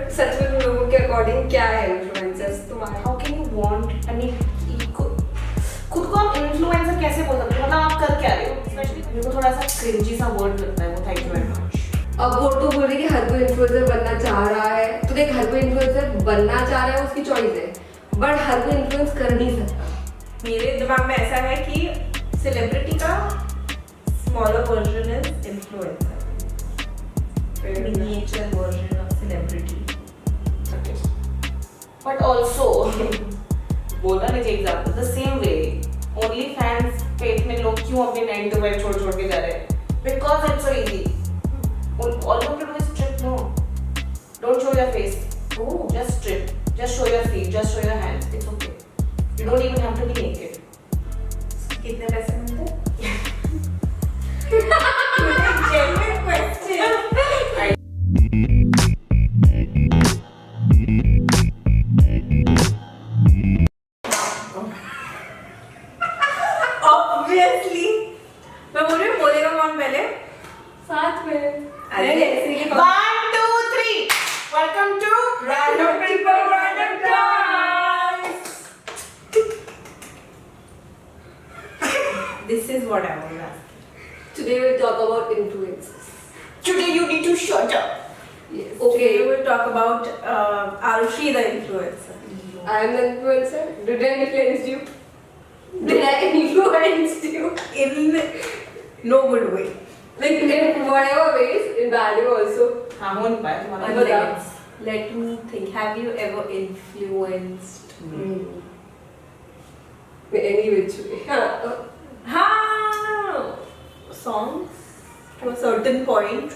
But सच में तुम लोगों के अकॉर्डिंग क्या है इन्फ्लुएंसर्स तुम्हारा? How can you want, I mean खुद को आप इन्फ्लुएंसर कैसे बोल सकते हो? मतलब आप कर क्या रहे हो? स्पेशली मेरे को थोड़ा सा क्रिंजी सा वर्ड लगता है वो। Thank you very much. अब वो तो बोल रही कि हर कोई इन्फ्लुएंसर बनना चाह रहा है, तो देख हर कोई इन्फ्लुएंसर बनना चाह रहा है उसकी चॉइस है, बट हर कोई इन्फ्लुएंस कर नहीं सकता। मेरे दिमाग में ऐसा है कि सेलिब्रिटी का smaller version is influencer, miniature version of celebrity. But also बोला ना कि example the same way only fans पे इतने लोग क्यों अपने 9 to 5 छोड़ के जा रहे हैं? Because it's so easy. All you have to do is strip. No, don't show your face. Oh, just strip. Just show your feet. Just show your hands. It's okay. You don't even have to be naked. कितने पैसे मिलते? Genuine question. Obviously. मैं बोल रही हूँ बोलेगा कौन पहले? साथ में 1, 2, 3. Welcome to Random People Random Times. This is what I want to ask. Today we'll talk about influencers. Today you need to shut up. Yes. Okay, we will talk about Arushi the influencer. I am the influencer. Did I influence you? Did I influence you? In no good way. Like in whatever ways, in bad way also. हाँ हो नहीं पाया तुम्हारा। One second. Let me think. Have you ever influenced me? In any which way. हाँ, songs to a certain point.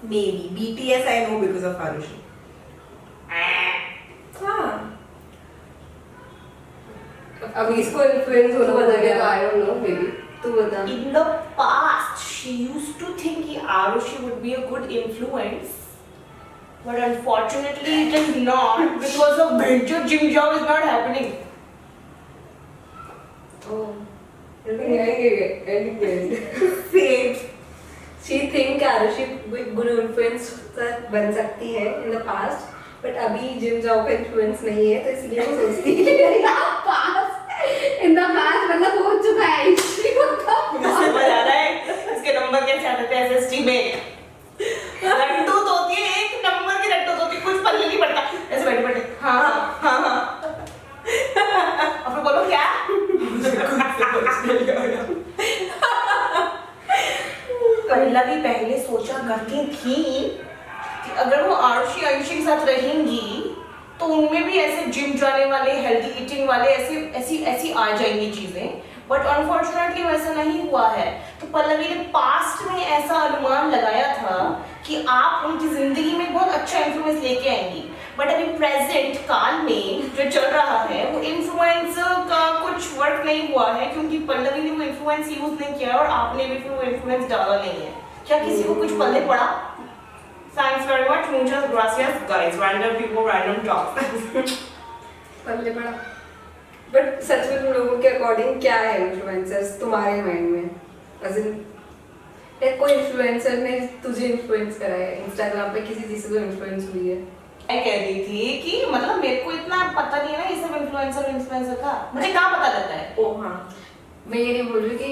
Maybe BTS I know because of Arushi. हाँ, अब इसको influence होना बता गया तो I don't know, maybe. तू बता. in the past she used to think कि Arushi would be a good influence, but unfortunately it is not because of venture Jim Job is not happening. Oh. Anything. Same. She think Arushi good influencer बन सकती है in the past, but अभी gym जाओ का influence नहीं है, तो इसलिए वो सोचती है कि past in the past मतलब हो चुका है history मुझसे बजा रहा है इसके नंबर कैसे आते थे एसएसटी में? रट्टू होती है, एक नंबर की रट्टू होती है, कुछ पल्ले नहीं पड़ता, ऐसे बैठे बैठे हाँ हाँ हाँ अब फिर बोलो क्या? पल्लवी पहले सोचा करती थी कि अगर वो आरुषि आयुषी के साथ रहेंगी तो उनमें भी ऐसे जिम जाने वाले, हेल्दी ईटिंग वाले ऐसी आ जाएंगी चीजें, बट अनफॉर्चुनेटली वैसा नहीं हुआ है। तो पल्लवी ने पास्ट में ऐसा अनुमान लगाया था कि आप उनकी जिंदगी में बहुत अच्छा इन्फ्लुएंस लेके आएंगी, बट अभी प्रेजेंट काल में जो चल रहा है वो इन्फ्लुएंस का कुछ वर्क नहीं हुआ है, क्योंकि पल्लवी ने वो इन्फ्लुएंस यूज नहीं किया और आपने भी वो इन्फ्लुएंस डाला नहीं है। क्या किसी को कुछ पल्ले पड़ा? Thanks very much, muchas gracias guys. Random people, random talks. पल्ले पड़ा. बट सच में तुम लोगों के अकॉर्डिंग क्या है इन्फ्लुएंसर्स तुम्हारे माइंड में? As in, कोई इन्फ्लुएंसर ने तुझे इन्फ्लुएंस करा है इंस्टाग्राम पे, किसी चीज से तो इन्फ्लुएंस हुई है? मैं कह रही थी कि मतलब मेरे को इतना पता नहीं है ना ये सब इन्फ्लुएंसर का, मुझे कहाँ पता लगता है? ओ हाँ, मैं ये नहीं बोल रही कि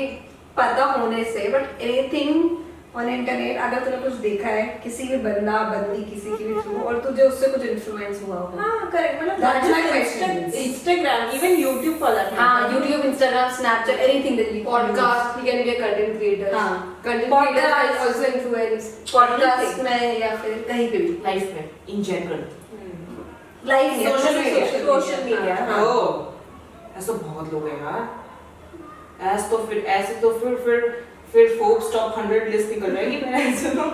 पता होने से, बट एनीथिंग ऑन इंटरनेट अगर तूने कुछ देखा है किसी भी बंदा बंदी किसी की भी थ्रू और तुझे उससे कुछ इन्फ्लुएंस हुआ हो. हाँ करेक्ट, मतलब That's my question. Instagram, even YouTube for that matter. हाँ, YouTube, Instagram, Snapchat, anything that we podcast, he can be a content creator. हाँ, content creator is also influence. podcast में या फिर कहीं पे भी. लाइफ में, in general. Life में. Social media. हाँ. ओह, ऐसे बहुत लोग हैं यार. ऐसे तो फिर फोर्ब्स टॉप 100 लिस्ट निकल जाएगी मेरा ऐसे तो.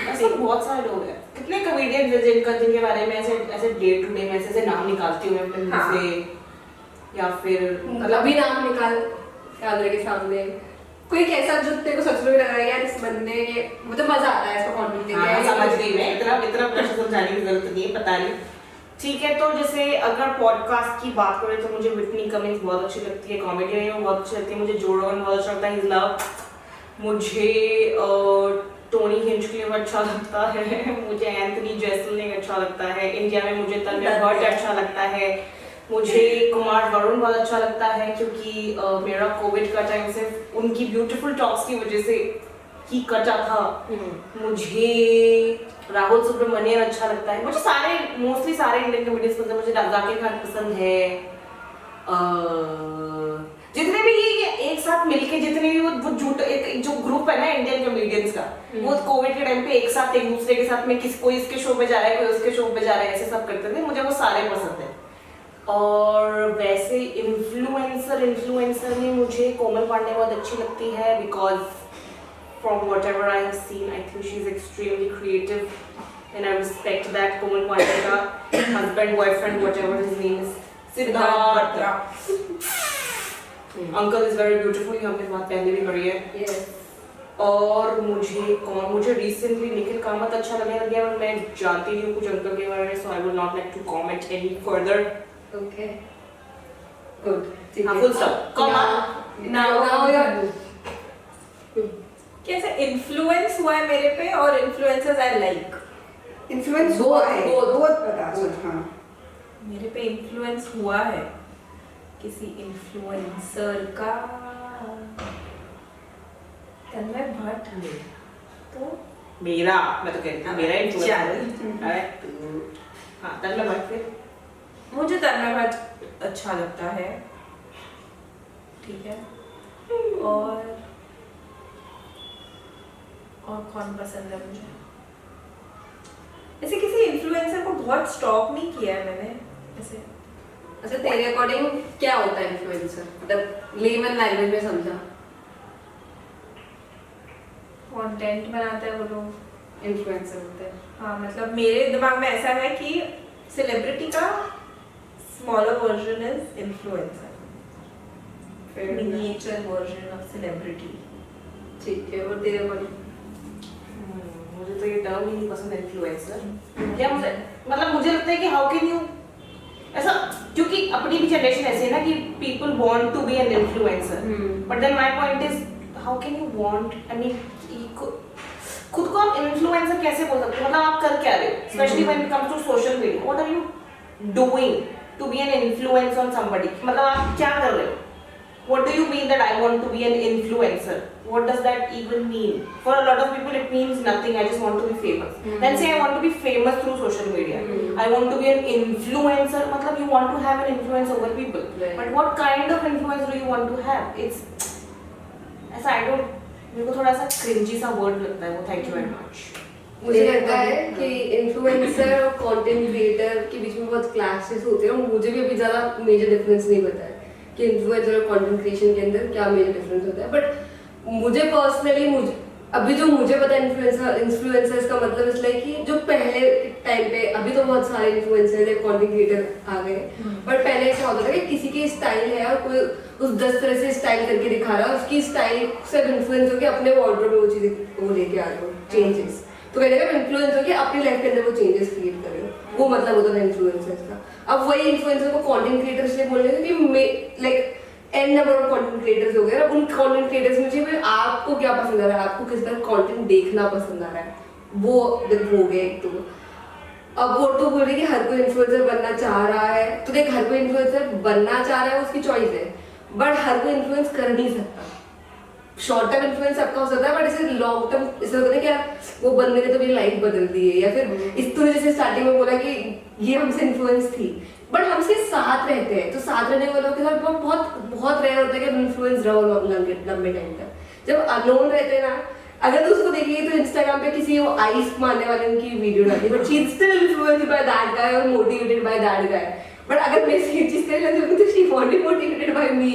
ऐसे बहुत सारे लोग हैं. कितने कॉमेडियंस हैं जिनके बारे में ऐसे डे टू डे में ऐसे नाम निकालती हूँ मैं अपने मुंह से, या फिर मतलब अभी नाम निकाल कैमरे के सामने कोई कैसा जो तेरे को सच में लग रहा है यार इस बंदे ने, मुझे मजा आता है इसका कंटेंट देख के. समझ गई मैं, इतना प्रश्न समझाने की जरूरत नहीं है, पता नहीं. ठीक है, तो जैसे अगर पॉडकास्ट की बात करें तो मुझे विटनी कमिंग्स बहुत अच्छी लगती है, कॉमेडी में बहुत अच्छी लगती है, मुझे जो रोगन बहुत अच्छा लगता है, हिज लव. मुझे टोनी हिंचक्लिफ अच्छा लगता है, मुझे एंथनी जेसलिंग अच्छा लगता है, इंडिया में मुझे तन्मय भट्ट अच्छा लगता है, मुझे कुमार वरुण बहुत अच्छा लगता है क्योंकि मेरा कोविड का टाइम सिर्फ उनकी ब्यूटीफुल टॉक्स की वजह से ही कटा था। मुझे राहुल सुब्रमण्यम अच्छा लगता है, मुझे सारे मोस्टली सारे इंडियन कॉमेडियंस पसंद है। मुझे जाकिर खान पसंद है, जितने भी ये एक साथ मिलके जितने भी वो झूठ एक जो ग्रुप है ना इंडियन कॉमेडियंस का, वो कोविड के टाइम पे एक साथ एक दूसरे के साथ में कोई इसके शो पे जा रहा है, कोई उसके शो पे जा रहा है, ऐसे सब करते थे। मुझे वो सारे पसंद है। और वैसे इन्फ्लुएंसर में मुझे कोमल पांडे बहुत अच्छी लगती है because from whatever I have seen, I think she is extremely creative and I respect that. Komal Pandey ka husband, boyfriend, whatever his name is, Siddharth. Uncle is very beautiful, ये हमने बात पहले भी करी है। Yes. और मुझे recently Nikhil Kamat अच्छा लगने लग गया, पर मैं जानती नहीं हूँ कुछ अंकल के बारे में, so I would not like to comment any further. Okay. Good. ठीक हाँ, है। full stop. Comma. Now you're कैसे इन्फ्लुएंस हुआ है मेरे पे और इन्फ्लुएंसर्स आई लाइक। इन्फ्लुएंस हुआ है, बहुत पता चल। हाँ, मेरे पे इन्फ्लुएंस हुआ है किसी इन्फ्लुएंसर का, तन्मय भट्ट ने तो मेरा मैं तो कहती हूँ मेरा चल। अरे हाँ तन्मय भट्ट फिर मुझे तन्मय भट्ट अच्छा लगता है, ठीक है। और कौन पसंद है मुझे, ऐसे किसी इन्फ्लुएंसर को बहुत स्टॉक नहीं किया है मैंने ऐसे। अच्छा तेरे अकॉर्डिंग क्या होता है इन्फ्लुएंसर, मतलब लेमन लैंग्वेज में समझा? कंटेंट बनाता है वो लोग इन्फ्लुएंसर होते हैं। हाँ, मतलब मेरे दिमाग में ऐसा है कि सेलिब्रिटी का smaller version is influencer, miniature version of celebrity. ठीक है, और तेरे अकॉर्डिंग? मुझे तो ये टर्म ही नहीं पसंद इन्फ्लुएंसर। या मुझे मतलब मुझे लगता है कि हाउ कैन यू ऐसा, क्योंकि अपनी भी जनरेशन ऐसी है ना कि people want to be an influencer, but then my point is how can you want, I mean खुद को आप इन्फ्लुएंसर कैसे बोल सकते हो, मतलब आप कर क्या रहे हो, specially when it comes to social media, what are you doing to be an influence on somebody, मतलब आप क्या कर रहे हो? What do you mean that I want to be an influencer? What does that even mean? For a lot of people it means nothing, I just want to be famous. Then say I want to be famous through social media. I want to be an influencer, मतलब you want to have an influence over people. Right. But what kind of influence do you want to have? It's ऐसा I don't, मेरे को थोड़ा सा cringy सा word लगता है वो, thank you very much. मुझे लगता है कि इन्फ्लुएंसर और कंटेंट क्रिएटर के बीच में बहुत क्लैशेस होते हैं, और मुझे भी अभी ज़्यादा मेजर डिफरेंस नहीं पता है कि इन्फ्लुएंसर और कंटेंट क्रिएशन के अंदर क्या मेजर डिफरेंस होता है। बट मुझे पर्सनली अभी जो मुझे पता है इन्फ्लुएंसर्स का मतलब इसलिए कि जो पहले टाइम पे, अभी तो बहुत सारे इन्फ्लुएंसर या कंटेंट क्रिएटर आ गए, बट पहले ऐसा होता था कि किसी की स्टाइल है और कोई उस 10 तरह से स्टाइल करके दिखा रहा है, उसकी स्टाइल से इन्फ्लुएंस होकर अपने वार्डरोब में वो चीज़ें वो लेके आ रहे हो चेंजेस, तो कहने का इन्फ्लुएंस होकर अपनी लाइफ के अंदर वो चेंजेस क्रिएट कर रहे हो, वो मतलब होता था इन्फ्लुएंसर्स का। अब वही इन्फ्लुएंसर को कंटेंट क्रिएटर्स लिए बोल रहे थे कि like an number of content creators हो गए। अब उन कंटेंट क्रिएटर्स में चाहिए आपको क्या पसंद आ रहा है, आपको किस तरह कंटेंट देखना पसंद आ रहा है, वो हो गया एक तो। अब वो तो बोल रही कि हर कोई इन्फ्लुएंसर बनना चाह रहा है, तो देख हर कोई इन्फ्लुएंसर बनना चाह रहा है उसकी चॉइस है, बट हर कोई इन्फ्लुएंस कर नहीं सकता। शॉर्ट टर्म इन्फ्लुएंस आपका हो सकता है, बट ऐसे लॉन्ग टर्म ऐसा होता है क्या वो बंदे ने तो मेरी लाइफ बदल दी है, या फिर इस तरह जैसे स्टार्टिंग में बोला कि ये हमसे इन्फ्लुएंस थी, बट हमसे साथ रहते हैं, तो साथ रहने वालों के साथ बहुत बहुत रेयर होता है कि इन्फ्लुएंस रहो लंबे टाइम तक। जब अननोन रहते हैं ना, अगर तो उसको देखिए तो इंस्टाग्राम पे किसी वो आइस मारने वाले उनकी वीडियो डाली, but she is still influenced by that guy और motivated by that guy. But अगर मैं सेम चीज करने लगती तो she won't be motivated by me,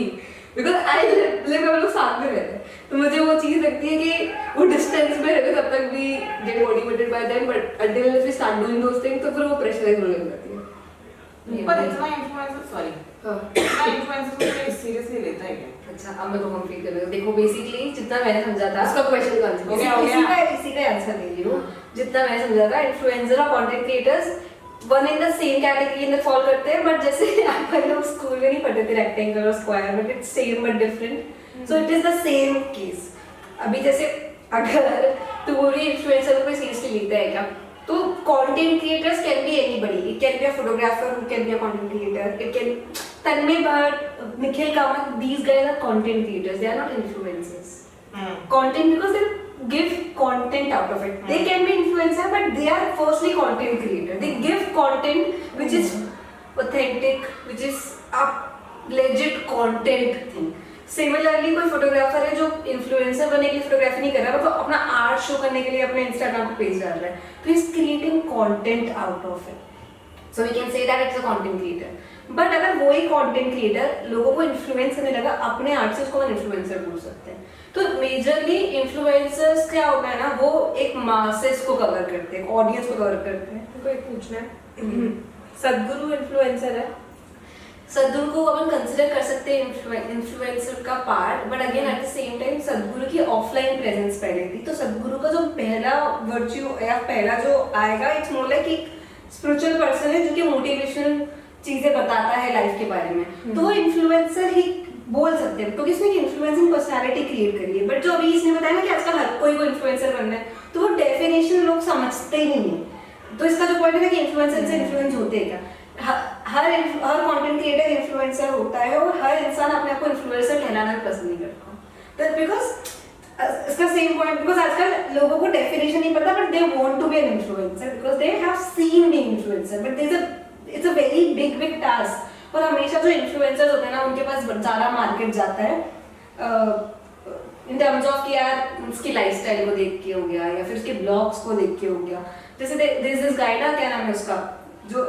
because I live हम लोग साथ में रहते हैं, तो मुझे वो चीज लगती है कि वो डिस्टेंस में रहते तब तक भी get motivated by them, but until we start doing those things तो फिर वो प्रेशराइज होने लग जाती है। पर इतना इन्फ्लुएंसर सॉरी इतना इन्फ्लुएंसर को सीरियसली लेता है क्या? अच्छा, अब मैं तो कंप्लीट कर रही हूँ। देखो बेसिकली जितना मैंने समझा था उसका क्वेश्चन का आंसर हो गया। इसी का आंसर दे रही हूँ। जितना मैंने समझा था इन्फ्लुएंसर और content creators one in the same category अंदर फॉल करते हैं, बट जैसे अपन लोग स्कूल में नहीं पढ़ते थे रेक्टेंगल और square, but it's same but different, so it is the same case. अभी जैसे अगर तू पूरी इन्फ्लुएंसर को सीरियसली लेता है क्या, तो content creators can be anybody. It can be a photographer, who can be a content creator. It can Tanmay Bhatt, Nikhil Kamat, these guys are content creators. They are not influencers. Content because they give content out of it. They can be influencer, but they are firstly content creator. They give content which is authentic, which is a legit content thing. Similarly कोई photographer है जो influencer बनने के लिए photography नहीं कर रहा, वो अपना आर्ट शो करने के लिए अपने इंस्टाग्राम पे पेज डाल रहा है, तो is creating content out of it. So we can say that it's a content creator. But अगर वो ही कंटेंट क्रिएटर लोगों को इन्फ्लुएंस करने लगा अपने आर्ट से, उसको हम इन्फ्लुएंसर बोल सकते हैं. तो मेजरली इन्फ्लुएंसर्स क्या होता है ना, वो एक मासेस को कवर करते हैं, ऑडियंस को कवर करते हैं. तो कोई पूछना है, सदगुरु इन्फ्लुएंसर है? सदगुरु को अपन कंसिडर कर सकते हैं इन्फ्लुएंसर का part, but again at the same time सदगुरु की ऑफलाइन प्रेजेंस पहले थी. तो सदगुरु का जो पहला वर्च्यू या पहला जो आएगा, इट्स मोर लाइक एक स्पिरिचुअल पर्सन है जो कि मोटिवेशनल चीजें बताता है लाइफ के बारे में. तो वो इन्फ्लुएंसर ही बोल सकते हैं क्योंकि इसने इन्फ्लुएंसिंग पर्सनालिटी क्रिएट करी है. बट जो अभी इसने बताया ना कि आजकल हर कोई को इन्फ्लुएंसर बनना है, तो वो डेफिनेशन लोग समझते ही नहीं है. तो इसका जो पॉइंट है कि इन्फ्लुएंसर से इन्फ्लुएंस होते हैं क्या, हर कंटेंट क्रिएटर इन्फ्लुएंसर होता है और हर इंसान अपने आप को इन्फ्लुएंसर कहलाना भी पसंद नहीं करता. तो बिकॉज इसका सेम पॉइंट, बिकॉज आजकल लोगों को डेफिनेशन नहीं पता, but they want to be an influencer because they have seen being influencer, but it's a very big task. और हमेशा जो इन्फ्लुएंसर्स होते हैं ना, उनके पास ज़्यादा मार्केट जाता है इन टर्म्स ऑफ कि यार उसकी लाइफस्टाइल को देख के हो गया या फिर उसके ब्लॉग्स को देख के हो गया. जैसे दिस गाय ना, क्या नाम है उसका, जो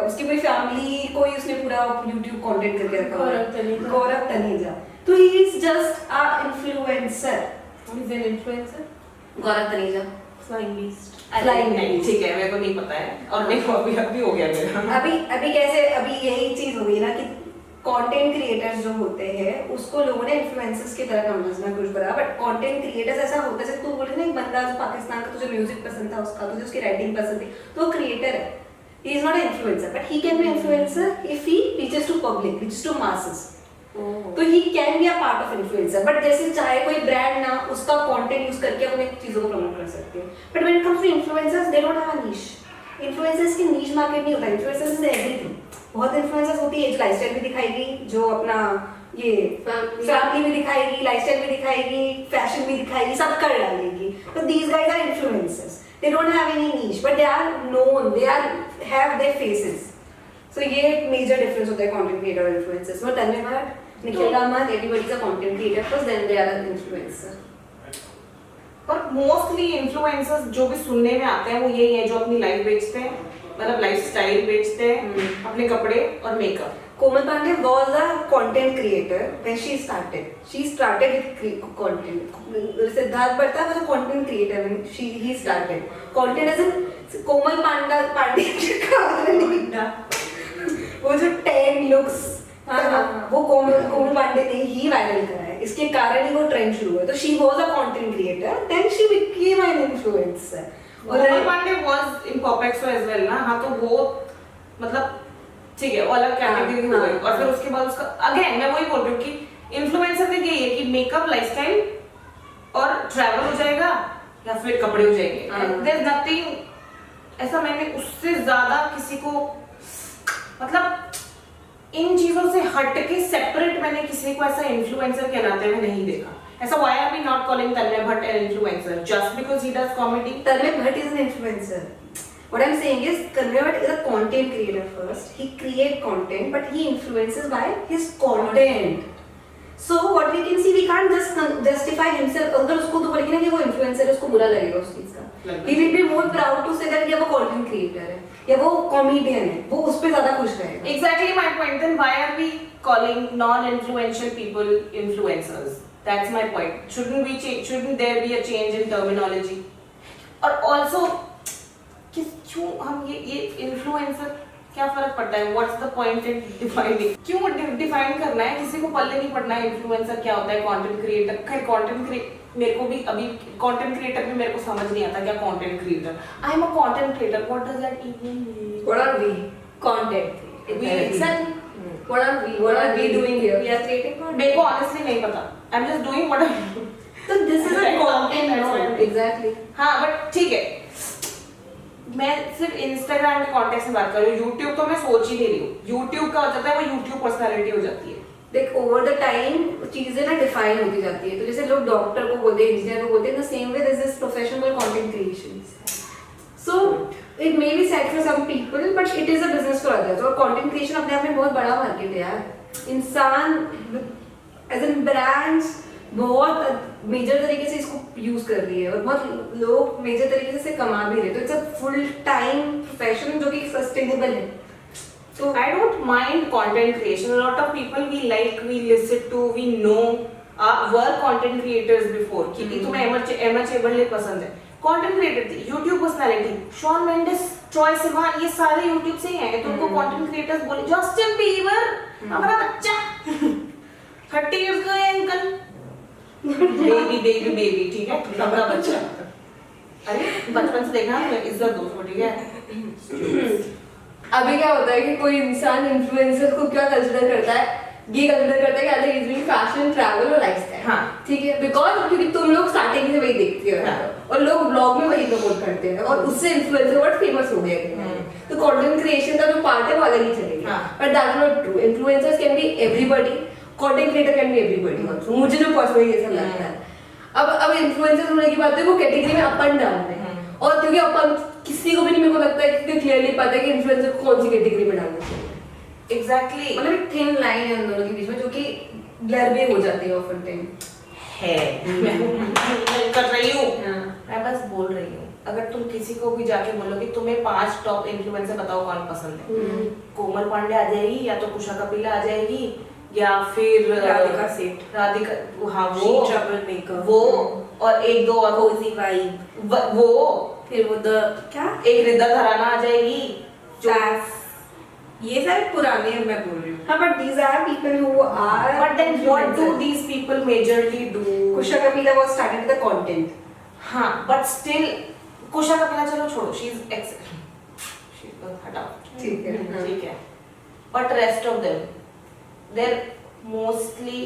उसकी पूरी फैमिली को ही उसने पूरा YouTube कंटेंट करके रखा है, गौरव तनेजा. तो he is just a influencer. He is an influencer? Gaurav Taneja Flying Beast. नहीं, ठीक है, मेरे को नहीं पता है और मेरे को अभी हो गया मेरा. अभी कैसे, अभी यही चीज हो गई ना कि कंटेंट क्रिएटर्स जो होते हैं उसको लोगों ने इन्फ्लुएंसर्स की तरह समझना कुछ बड़ा. बट कंटेंट क्रिएटर्स ऐसा होता है, जैसे तू बोल रही ना, एक बंदा जो पाकिस्तान का, तुझे म्यूजिक पसंद था उसका, तुझे उसकी राइटिंग पसंद थी, तो वो क्रिएटर है. He is not an influencer, but he can be an influencer if he reaches to public, reaches to masses. तो he can be a part of influencer. But जैसे चाहे कोई ब्रांड ना उसका कंटेंट यूज करके अपने चीजों को प्रमोट कर सकते हैं. But when it comes to influencers, they don't have a niche. Influencers की niche market नहीं होता. Influencers is everything. बहुत influencers होती है जो लाइफस्टाइल भी दिखाएगी, जो अपना ये फैमिली भी दिखाएगी, लाइफस्टाइल भी दिखाएगी, फैशन भी दिखाएगी, सब कर डालेगी. तो these guys are influencers. They don't have any niche, but they are known. They have their faces. So ये एक major difference होता है content creator और influencers. But Tanmay Bhatt, Nikhil Kamat, everybody is a content creator first, then they are an influencer. और mostly influencers जो भी सुनने में आते हैं वो यही है जो अपनी लाइफ बेचते हैं, मतलब लाइफस्टाइल बेचते हैं, अपने कपड़े और makeup. Komal Pandey was a content creator when she started. She started with content. Siddharth Barta was a content creator when he started. Content as in Komal Pandey वो जो 10 looks, वो कोमल पांडे ने ही वायरल करा है. इसके कारण ही वो ट्रेंड शुरू हुआ. तो she was a content creator, then she became an influencer. Komal Pandey was in Popexo as well ना. हाँ, तो वो मतलब ठीक है, वो अलग कैटेगरी हो गई. और फिर उसके बाद उसका अगेन मैं वही बोल रही हूँ कि इन्फ्लुएंसर का यही है कि मेकअप, लाइफस्टाइल और ट्रैवल हो जाएगा या फिर कपड़े हो जाएंगे. देयर इज नथिंग ऐसा मैंने उससे ज्यादा किसी को, मतलब इन चीजों से हट के सेपरेट मैंने किसी को ऐसा इन्फ्लुएंसर कहलाते हुए नहीं देखा. ऐसा why are we not calling Tanmay Bhatt an influencer just because he does comedy? Tanmay Bhatt is an influencer. What I'm saying is, Tanmay Bhatt is a content creator first. He creates content, but he influences by his content. So what we can see, we can't just justify himself. अगर उसको तो बोलेंगे ना कि वो influencer है, उसको बुरा लगेगा उस चीज का. He will be more proud to say that ये वो content creator है या वो comedian है. वो उस पे ज़्यादा खुश रहेगा. Exactly my point. Then why are we calling non-influential people influencers? That's my point. Shouldn't there be a change in terminology? और also क्यों हम ये इन्फ्लुएंसर क्या फर्क पड़ता है? What's the point in defining? क्यों डिफाइन करना है? किसी को पल्ले नहीं पड़ना है इन्फ्लुएंसर क्या होता है, कंटेंट क्रिएटर. खैर कंटेंट मेरे को भी अभी कंटेंट क्रिएटर भी मेरे को समझ नहीं आता क्या content creator. I am a content creator. What does that even mean? What are we? Content. We exactly. What are we? What are we doing here? We are creating content. मेरे को honestly नहीं पता. I am just doing what I तो this is a content exactly. हाँ but ठीक है, मैं सिर्फ इंस्टाग्राम के कॉन्टेक्स्ट में बात कर रही हूँ, यूट्यूब तो मैं सोच ही नहीं रही हूँ। यूट्यूब का हो जाता है वो यूट्यूब पर्सनालिटी हो जाती है। देख ओवर द टाइम चीजें ना डिफाइन होती जाती है, तो जैसे लोग डॉक्टर को बोलते हैं, इंजीनियर को बोलते हैं, the same way this is professional content creation. So it may be set for some people but it is a business for others. और कंटेंट क्रिएशन अपने आप में बहुत बड़ा मार्केट है यार। इंसान एज एन ब्रांड्स बहुत मेजर तरीके से इसको यूज कर रही है और बहुत लोग मेजर तरीके से इसे कमा भी रहे हैं, तो it's a full time profession जो कि सस्टेनेबल है। So I don't mind content creation. A lot of people we like, we listen to, we know were content creators before. कि तुम्हें एमा चेबरले पसंद है, content creator थी, YouTube personality, Shawn Mendes, Troy Sivan, ये सारे YouTube से ही हैं। तो उनको content creators बोले। जस्टिन बीबर, हमारा बच्चा 30 years का है अंकल, बेबी ठीक है, हमारा बच्चा। अरे बचपन से देखना, इज्जत दो उसको, ठीक है। अभी क्या होता है कि कोई इंसान इन्फ्लुएंसर को क्या कंसिडर करता है, ये कंसिडर करता है कि other is doing fashion, travel और लाइफस्टाइल। हाँ। ठीक है, बिकॉज क्योंकि तुम लोग स्टार्टिंग से वही देखते हो। हाँ। और लोग ब्लॉग में वही प्रमोट करते हैं और उससे इन्फ्लुएंसर वर्ड फेमस हो गया। तो कंटेंट क्रिएशन का जो पार्ट है वो अलग ही चलेगा। But that's not true. Influencers can be everybody, content creator can be everybody also. मुझे जो पर्सनली ऐसा लगता है। अब इन्फ्लुएंसर होने की बात है, वो कैटेगरी में अप एंड डाउन है। और क्योंकि अपन किसी को भी नहीं, मेरे को लगता है कि क्लियरली पता है कि इन्फ्लुएंसर को कौन सी कैटेगरी में डालना चाहिए। एग्जैक्टली, मतलब एक थिन लाइन है उन दोनों के बीच में जो कि ब्लर भी हो जाती है ऑफन टाइम है। मैं कर रही हूँ, हाँ। मैं बस बोल रही हूँ। अगर तुम किसी को भी जाके बोलो कि तुम्हें 5 टॉप इन्फ्लुएंसर बताओ कौन पसंद है, कोमल पांडे आ जाएगी, या तो कुशा कपिला आ जाएगी, या फिर राधिका सेठ, राधिका, हाँ She वो Troublemaker, वो और एक दो और Cozy Vibe, वो फिर वो द क्या एक रिद्धा धराना आ जाएगी जो, Sass, ये सारे पुराने हैं मैं बोल रही हूँ। हाँ, but these are people who are but then what do these people majorly do? Kusha Kapila was started with the content. हाँ, but still कुशा कपिला चलो छोड़ो, she is हटाओ, ठीक है, हाँ। ठीक है, but rest of them they're mostly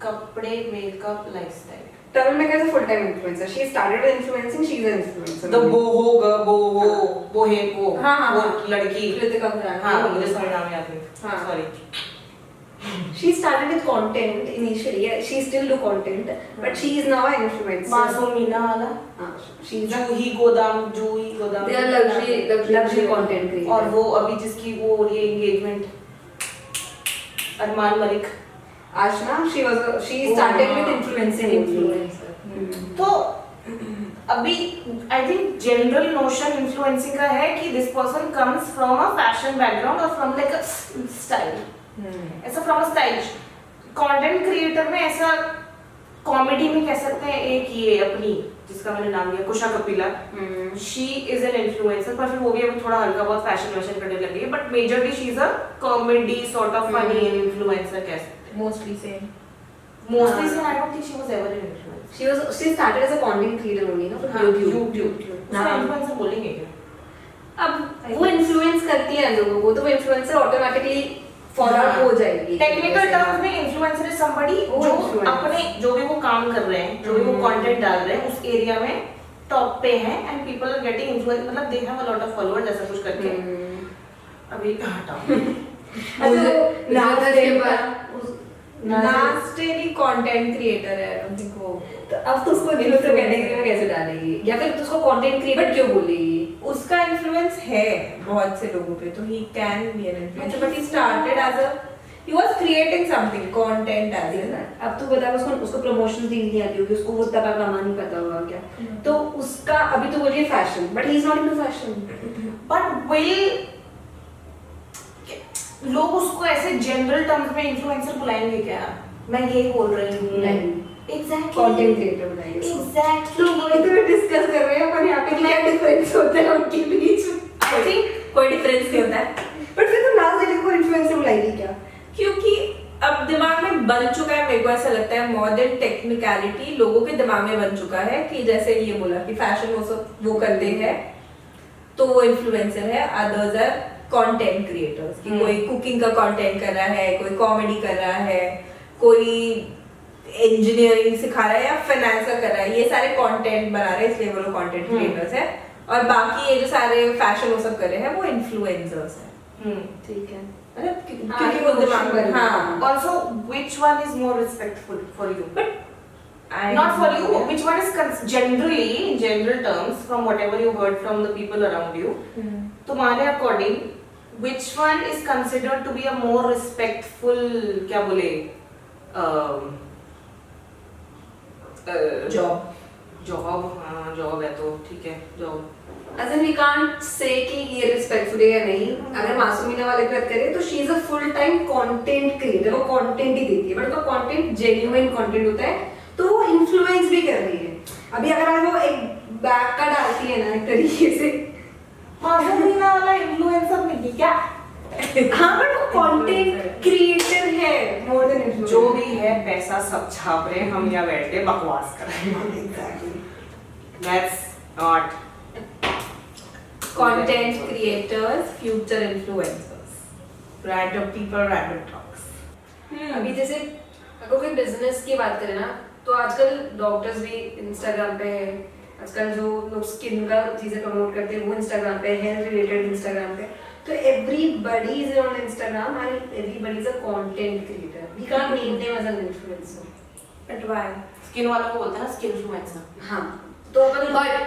कपड़े, makeup, lifestyle. Troublemaker is a full-time influencer. She started with influencing. She is an influencer. The boho हाँ, हाँ, वो हाँ। लड़की, कृतिका भराना। हाँ मुझे समझ नाम याद नहीं, हाँ। sorry। She started with content initially. Yeah, she still do content, but she is now an influencer. मासूमीना वाला, हाँ, she is a जूही गोदाम, they are luxury content creator. और वो अभी जिसकी वो हो रही है engagement, Armaan Malik. Ashna, she started with influencing influencer. तो अभी I think general notion influencing का है कि this person comes from a fashion background और फ्रॉम लाइक अ स्टाइल, ऐसा from a style. Content creator में ऐसा, कॉमेडी में कह सकते हैं एक ये अपनी जिसका मैंने नाम लिया Kusha Kapila, she is an influencer, पर फिर वो भी अभी थोड़ा हल्का बहुत फैशन वैशन करने लगी है, but majorly she is a comedy sort of funny influencer कह सकते हैं। Mostly same. Mostly से I don't think she was ever an influencer. She started as a content creator only, no? हाँ, YouTube. उसको influencer बोलेंगे क्या? अब वो इन्फ्लुएंस करती है लोगों को, तो वो इन्फ्लुएंसर ऑटोमेटिकली फॉलो हो जाएगी। टेक्निकल टर्म्स में इन्फ्लुएंसर इज समबडी जो अपने जो भी वो काम कर रहे हैं, जो भी वो कंटेंट डाल रहे हैं उस एरिया में टॉप पे हैं and people are getting influence, मतलब they have a lot of followers ऐसा कुछ करके। अभी हटाओ नास्टेली कंटेंट क्रिएटर है, I don't think वो अब तो उसको इन्फ्लुएंसर कैटेगरी में कैसे डालेगी, या फिर उसको कंटेंट क्रिएटर क्यों बोलेगी? उसका इन्फ्लुएंस है बहुत से लोगों पे, तो he can be an influencer, but he started as a he was creating something, content as a अब तू बता, उसको प्रमोशन दी नहीं आती होगी, उसको वो तक कमा नहीं पता होगा क्या, तो उसका अभी तो बोलिए fashion, but he is not into fashion. But will लोग उसको ऐसे जनरल टर्म्स में इन्फ्लुएंसर बुलाएंगे क्या? मैं यही बोल रही हूँ। नहीं, एग्जैक्टली कंटेंट क्रिएटर बनाएंगे उसको। एग्जैक्टली, तो वही तो डिस्कस कर रहे हैं अपन यहाँ पे, क्या डिफरेंस होता है उनके बीच? आई थिंक कोई डिफरेंस नहीं होता है, बट फिर तो नाज अली को इन्फ्लुएंसर बुलाएगी क्या? क्योंकि अब दिमाग में बन चुका है, मेरे को ऐसा लगता है मोर देन टेक्निकलिटी लोगों के दिमाग में बन चुका है कि जैसे ये बोला कि फैशन वो सब वो करते हैं तो वो इन्फ्लुएंसर है, अदर्स आर कंटेंट क्रिएटर्स, कि कोई कुकिंग का कंटेंट कर रहा है, कोई कॉमेडी कर रहा है, कोई इंजीनियरिंग सिखा रहा है या फाइनेंस का कर रहा है, ये सारे कंटेंट बना रहे हैं, इसलिए वो लोग कंटेंट क्रिएटर्स है। और बाकी ये जो सारे फैशन वो सब कर रहे हैं वो इन्फ्लुएंसर्स हैं। ठीक है। मतलब हाँ, क्योंकि वो दिमाग में, हाँ, Also, which one is more respectful for you? I Not for you. yeah. Which one is generally, in general terms, from whatever you heard from the people around you, तुम्हारे according, which one is considered to be a more respectful, क्या बोले, job, हाँ job है तो ठीक है job. As in we can't say कि ये रिस्पेक्टफुल है या नहीं। अगर मासूमीना वाले की बात करें तो she is a full time content creator, वो कंटेंट ही देती है, बट उसका कंटेंट जेन्युइन कंटेंट होता है, तो वो इन्फ्लुएंस भी कर रही है। अभी अगर वो एक बैग का डालती है ना एक तरीके से, मासूमीना वाला influencer नहीं क्या? हाँ बट वो कंटेंट क्रिएटर है मोर देन इन्फ्लुएंसर। जो भी है पैसा सब छाप रहे हैं, हम यहाँ बैठे बकवास कर रहे हैं। Exactly. That's not. content creators, future influencers, random people, random talks. अभी जैसे अगर कोई बिजनेस की बात करें ना, तो आजकल डॉक्टर्स भी इंस्टाग्राम पे है, आजकल जो लोग स्किन का चीजें प्रमोट करते हैं वो इंस्टाग्राम पे, हेल्थ रिलेटेड इंस्टाग्राम पे, तो everybody is on Instagram and everybody is a content creator. We can't name them as an influencer. But why? Skin वालों को बोलते हैं ना स्किन इन्फ्लुएंसर। हाँ, तो अपन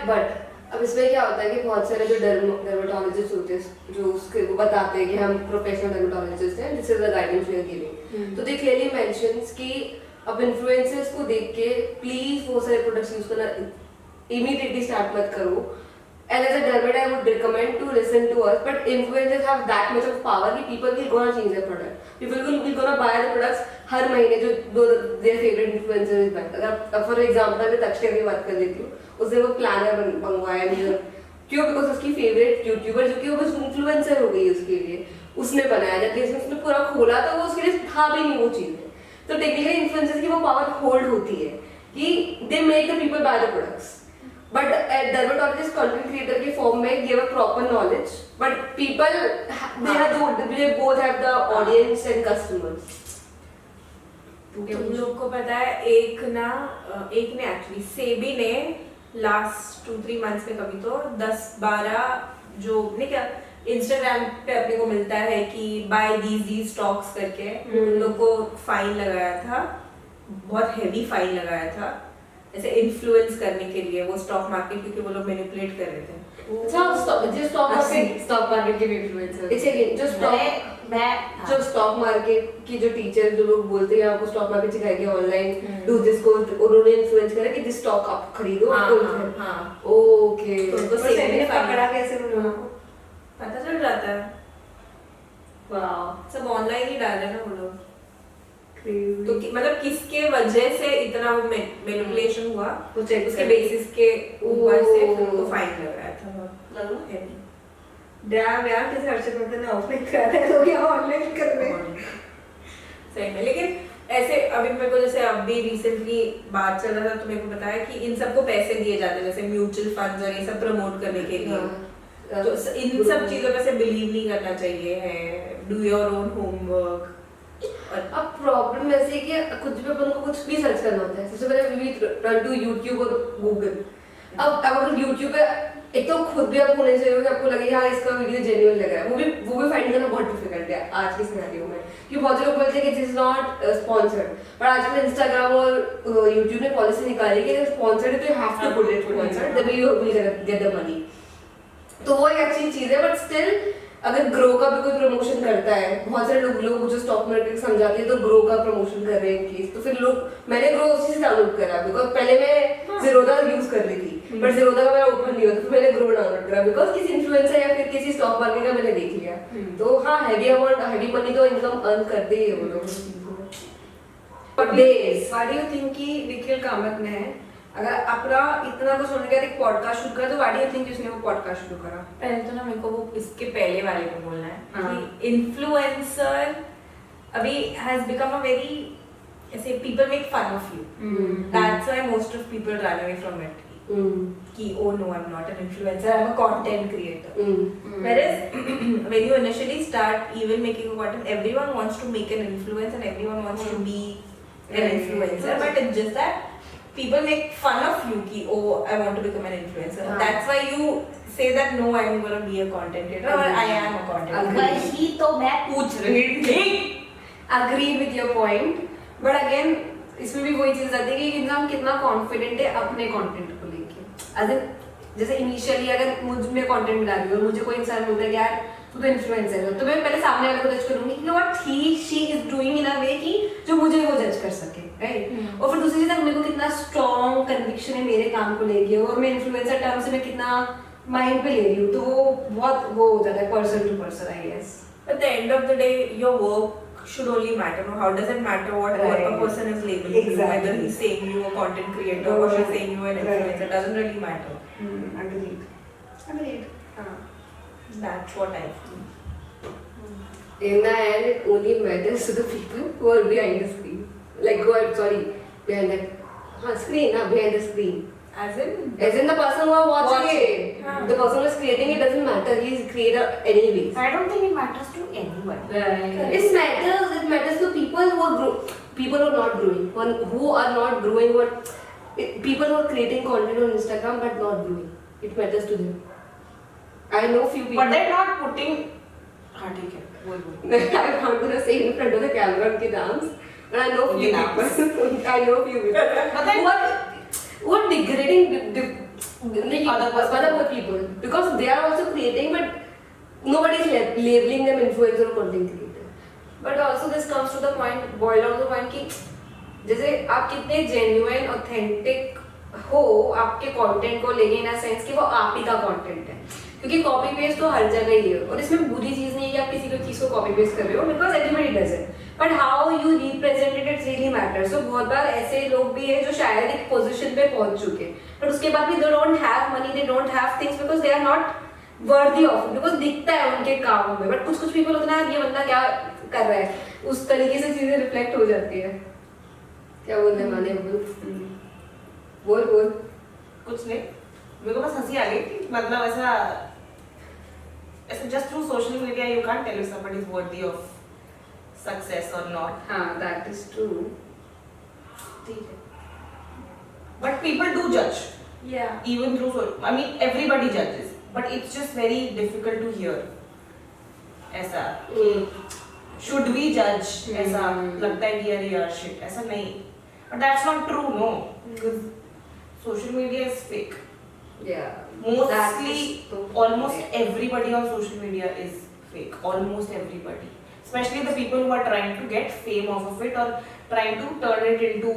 बट अब इसमें क्या होता है कि बहुत सारे जो डर्मेटोलॉजिस्ट होते हैं जो उसके वो बताते हैं कि हम प्रोफेशनल डर्मेटोलॉजिस्ट हैं, this is the guidance we are giving, तो दे क्लियरली मेंशंस कि अब इन्फ्लुएंसर्स को देख के प्लीज वो सारे प्रोडक्ट्स यूज करना इमीडिएटली स्टार्ट मत करो। And as a dermat, I would recommend to listen to us. But influencers have that much of power that people will gonna change their product. People will be gonna buy the products हर महीने जो their favorite influencers is buying. अगर for example मैं तक्षिया की बात कर लेती हूँ, उसने वो प्लानर मंगवाया मुझे, क्यों? बिकॉज उसकी फेवरेट यूट्यूबर जो कि वो बस इन्फ्लुएंसर हो गई उसके लिए, उसने बनाया, जबकि उसने पूरा खोला तो वो उसके लिए था भी नहीं वो चीज़। तो टेक्निकली इन्फ्लुएंसर्स की वो पावर होल्ड होती है कि they make the people by the products. But dermatologist content creator के form में give a proper knowledge, but people they both have the audience and customers. तुम लोग को पता है एक ने एक्चुअली सेबी ने लास्ट 2-3 मंथ्स में कभी तो 10-12 जो नहीं क्या इंस्टाग्राम पे अपने को मिलता है कि बाय दीज स्टॉक्स करके उन लोग को फाइन लगाया था, बहुत हेवी फाइन लगाया था ऐसे इन्फ्लुएंस करने के लिए वो स्टॉक मार्केट, क्योंकि वो लोग मैनिपुलेट कर रहे थे। अच्छा, स्टॉक मार्केट के भी इन्फ्लुएंसर जो स्टॉक मार्केट की जो टीचर जो लोग बोलते हैं आपको स्टॉक मार्केट सिखाएंगे ऑनलाइन डू दिस को, उन्होंने इन्फ्लुएंस करा कि दिस स्टॉक आप खरीदो। ओके, तो उनको सेबी ने पकड़ा कैसे उन लोगों को? पता चल जाता है, वाह, सब ऑनलाइन ही डाल रहे हैं ना वो लोग। तो मतलब किसके वजह से इतना वो मैनिपुलेशन हुआ वो चेक उसके बेसिस के ऊपर से उनको फाइन लगाया था। डैम यार, किसी हर्षद मेहता ने ऑफलाइन करा था तो क्या ऑनलाइन कर रहे हैं सही में। लेकिन ऐसे अभी मेरे को जैसे अभी रिसेंटली बात चल रहा था तो मेरे को बताया कि इन सबको पैसे दिए जाते हैं जैसे म्यूचुअल फंड्स और ये सब प्रमोट करने के लिए। तो इन सब चीजों पे से बिलीव नहीं करना चाहिए है, डू योर ओन होमवर्क। अब प्रॉब्लम ऐसे है कि कुछ भी अपन को कुछ भी सर्च करना होता है, सबसे पहले वी रन टू यूट्यूब और गूगल। अब अगर यूट्यूब पे एक तो खुद भी आप होने चाहिए कि आपको लगे यार इसका वीडियो जेन्युइन लग रहा है, वो भी फाइंड करना बहुत डिफिकल्ट है आज के सिनेरियो में, क्योंकि बहुत से लोग बोलते हैं कि दिस इज नॉट स्पॉन्सर्ड, पर आजकल इंस्टाग्राम और यूट्यूब ने पॉलिसी निकाली कि स्पॉन्सर्ड है तो you have to put it sponsored तभी you will get the money. तो वो एक अच्छी चीज है, बट स्टिल अगर ग्रो का भी कोई प्रमोशन करता है, बहुत सारे लोग जो स्टॉक मार्केट समझाते हैं तो ग्रो का प्रमोशन कर रहे हैं केस, तो फिर लोग मैंने ग्रो उसी से डाउनलोड करा बिकॉज पहले मैं जीरोधा यूज कर रही थी बट जीरोधा का मेरा ओपन नहीं होता, तो मैंने ग्रो डाउनलोड करा बिकॉज किसी इन्फ्लुएंसर या फिर किसी स्टॉक मार्केट का मैंने देख लिया। तो हाँ, हैवी अमाउंट हैवी मनी तो इनकम अर्न करते ही है वो लोग। But what do you think कि निखिल कामत ने अगर अपना इतना कुछ होने के बाद एक पॉडकास्ट शुरू करा, तो व्हाट डू यू थिंक उसने वो पॉडकास्ट शुरू करा? पहले तो ना मेरे को वो इसके पहले वाले को बोलना है कि इन्फ्लुएंसर अभी हैज बिकम अ वेरी ऐसे people make fun of you, that's why most of people run away from it कि oh no, I'm not an influencer, I'm a content creator. Whereas when you initially start even making a content, everyone wants to make an influence and everyone wants to be an influencer, but it's just that people make fun of you ki, oh, I want to become an influencer. हाँ. That's why you say that no, I'm gonna be a content creator or I am a content Agree. creator. वही तो मैं पूछ रही थी. Agree with your point, but again इसमें भी वही चीज आती है कि इंसान कितना कॉन्फिडेंट है अपने कंटेंट को लेके. एज इन जैसे इनिशियली अगर मुझ में कंटेंट बना रही हूँ और मुझे कोई इंसान बोलता है कि यार तू तो इन्फ्लुएंसर है, तो मैं पहले सामने वाले को जज करूंगी कि what he she is doing in a way कि जो मुझे वो जज कर सके, राइट. और फिर दूसरी चीज मेरे को कितना स्ट्रॉन्ग कन्विक्शन है मेरे काम को लेके और मैं इन्फ्लुएंसर टर्म से मैं कितना माइंड पे ले रही हूँ, तो वो बहुत वो हो जाता है person to person, I guess. At the end of the day, your work should only matter. No, how does it matter what Right. a person is labeling you? Exactly. Whether he's saying you a content creator or she's saying you an influencer, Right. doesn't really matter. Agreed. Agreed. That's what I feel. In the end, it only matters to the people who are behind the screen. Like, who are, sorry, behind the screen, behind the screen. As in, As in the person who are watching Watching. it. हाँ. The person who is creating it doesn't matter. He is creator anyways. I don't think it matters to anyone. It matters to people who are people who are not growing, who are not growing. People who are creating content on Instagram but not growing. It matters to them. I know few people. But they're not putting. हाँ ठीक है. बोल. I'm not gonna say in front of the camera उनके names, but I know few Only names. people. I know few people. But then- who are degrading other people because they are also creating, but nobody is labeling them influencer or content creator. But also this comes to the point, boil down to the point कि जैसे आप कितने genuine authentic हो आपके content को लेके, इन a sense कि वो आप ही का कंटेंट है, क्योंकि कॉपी पेस्ट तो हर जगह ही है और इसमें बुरी चीज नहीं है कि आप किसी को चीज को कॉपी पेस्ट कर रहे हो, because everybody does it, but how you represented it really matters. तो बहुत बार ऐसे लोग भी है जो शायद एक पोजीशन पे पहुंच चुके बट उसके बाद भी they don't have money, they don't have things because they are not worthy of, because दिखता है उनके कामों में, बट कुछ पीपल होते हैं ये बंदा क्या कर रहा है, उस तरीके से चीजें रिफ्लेक्ट हो जाती है. क्या बोलने वाले बोल कुछ नहीं. मेरे को बस हंसी आ गई कि मतलब ऐसा just through social media you can't tell if somebody is worthy of success और नॉट. हाँ, दैट इज ट्रू. ठीक है. बट पीपल डू जज yeah. even through I mean everybody judges but it's just very difficult to hear ऐसा कि should we judge ऐसा लगता है कि यार shit ऐसा नहीं, but that's not true, no, because social media is fake. Yeah. Mostly almost everybody on social media is fake, almost everybody, especially the people who are trying to get fame off of it or trying to turn it into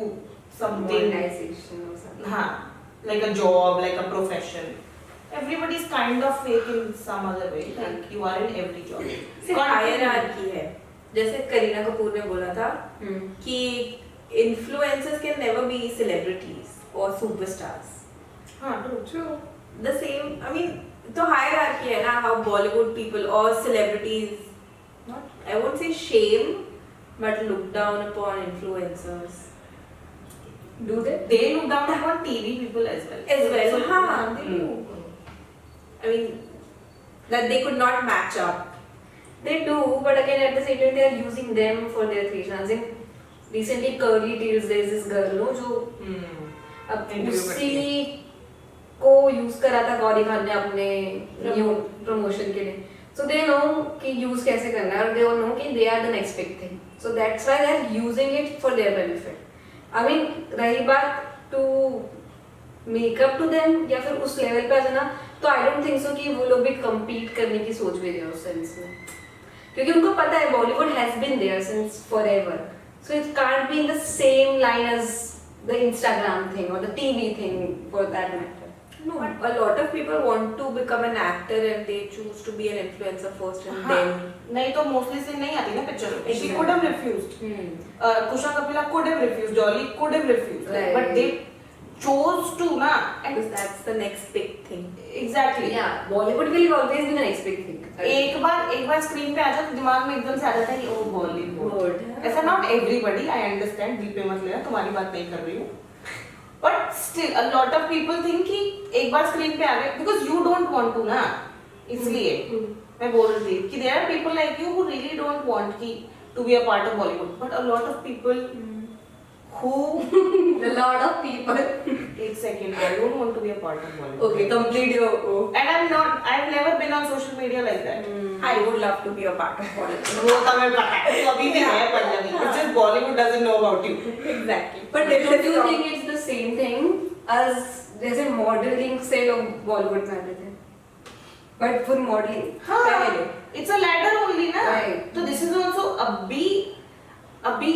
something Monetization or something. हाँ, like a job, like a profession. Everybody is kind of fake in some other way. Like you are in every job. Hierarchy है. जैसे करीना कपूर ने बोला था कि influencers can never be celebrities or superstars. हाँ, true. The same, I mean, तो hierarchy है ना, how Bollywood people or celebrities, not, I won't say shame, but look down upon influencers. Do they? They look down upon TV people as well. As well, So, हाँ, they do. I mean, that they could not match up. They do, but again at the same time they are using them for their creations. In recently Curly Tails, there is this girl no जो अब Interview उसी को use करा था गौरी खान ने अपने new promotion के लिए. So they know कि यूज कैसे करना है और they know कि they are the next big thing. So that's why they are using it for their benefit. I mean रही बात to make up to them या फिर उस लेवल पे आ जाना, तो I don't think so कि वो लोग भी compete करने की सोच भी रहे उस सेंस में, क्योंकि उनको पता है Bollywood has been there since forever, so it can't be in the same line as the Instagram thing or the TV thing for that matter. No, a lot of people want to become an actor and they choose to be an influencer first and हाँ, then. नहीं तो mostly से नहीं आती ना picture. She Exactly. could have refused. Kusha Kapila could have refused. Dolly could have refused. Right. But they chose to ना. Because that's the next big thing. Exactly. Yeah, Bollywood will always be the next big thing. एक बार screen पे आ जाओ तो दिमाग में एकदम से आ जाता है कि ओ बॉलीवुड. ऐसा नॉट एवरीबडी, आई अंडरस्टैंड, दिल पे मत लेना, तुम्हारी बात नहीं कर रही हूँ. But still a lot of people think कि एक बार स्क्रीन पे आ गए because you don't want to ना, इसलिए मैं बोल रही थी कि there are people like you who really don't want कि to be a part of Bollywood, but a lot of people who A lot of people. एक second, I don't want to be a part of Bollywood. Okay, complete your. And I've never been on social media like that. I would love to be a part of Bollywood. वो तुम्हें पता है, तू अभी भी है Pallavi. It's just Bollywood doesn't know about you. Exactly. But don't you think it's the same thing as जैसे modelling से लोग बॉलीवुड में आते थे, बट फॉर मॉडलिंग हाँ, it's a ladder only ना. Right. तो this is also अभी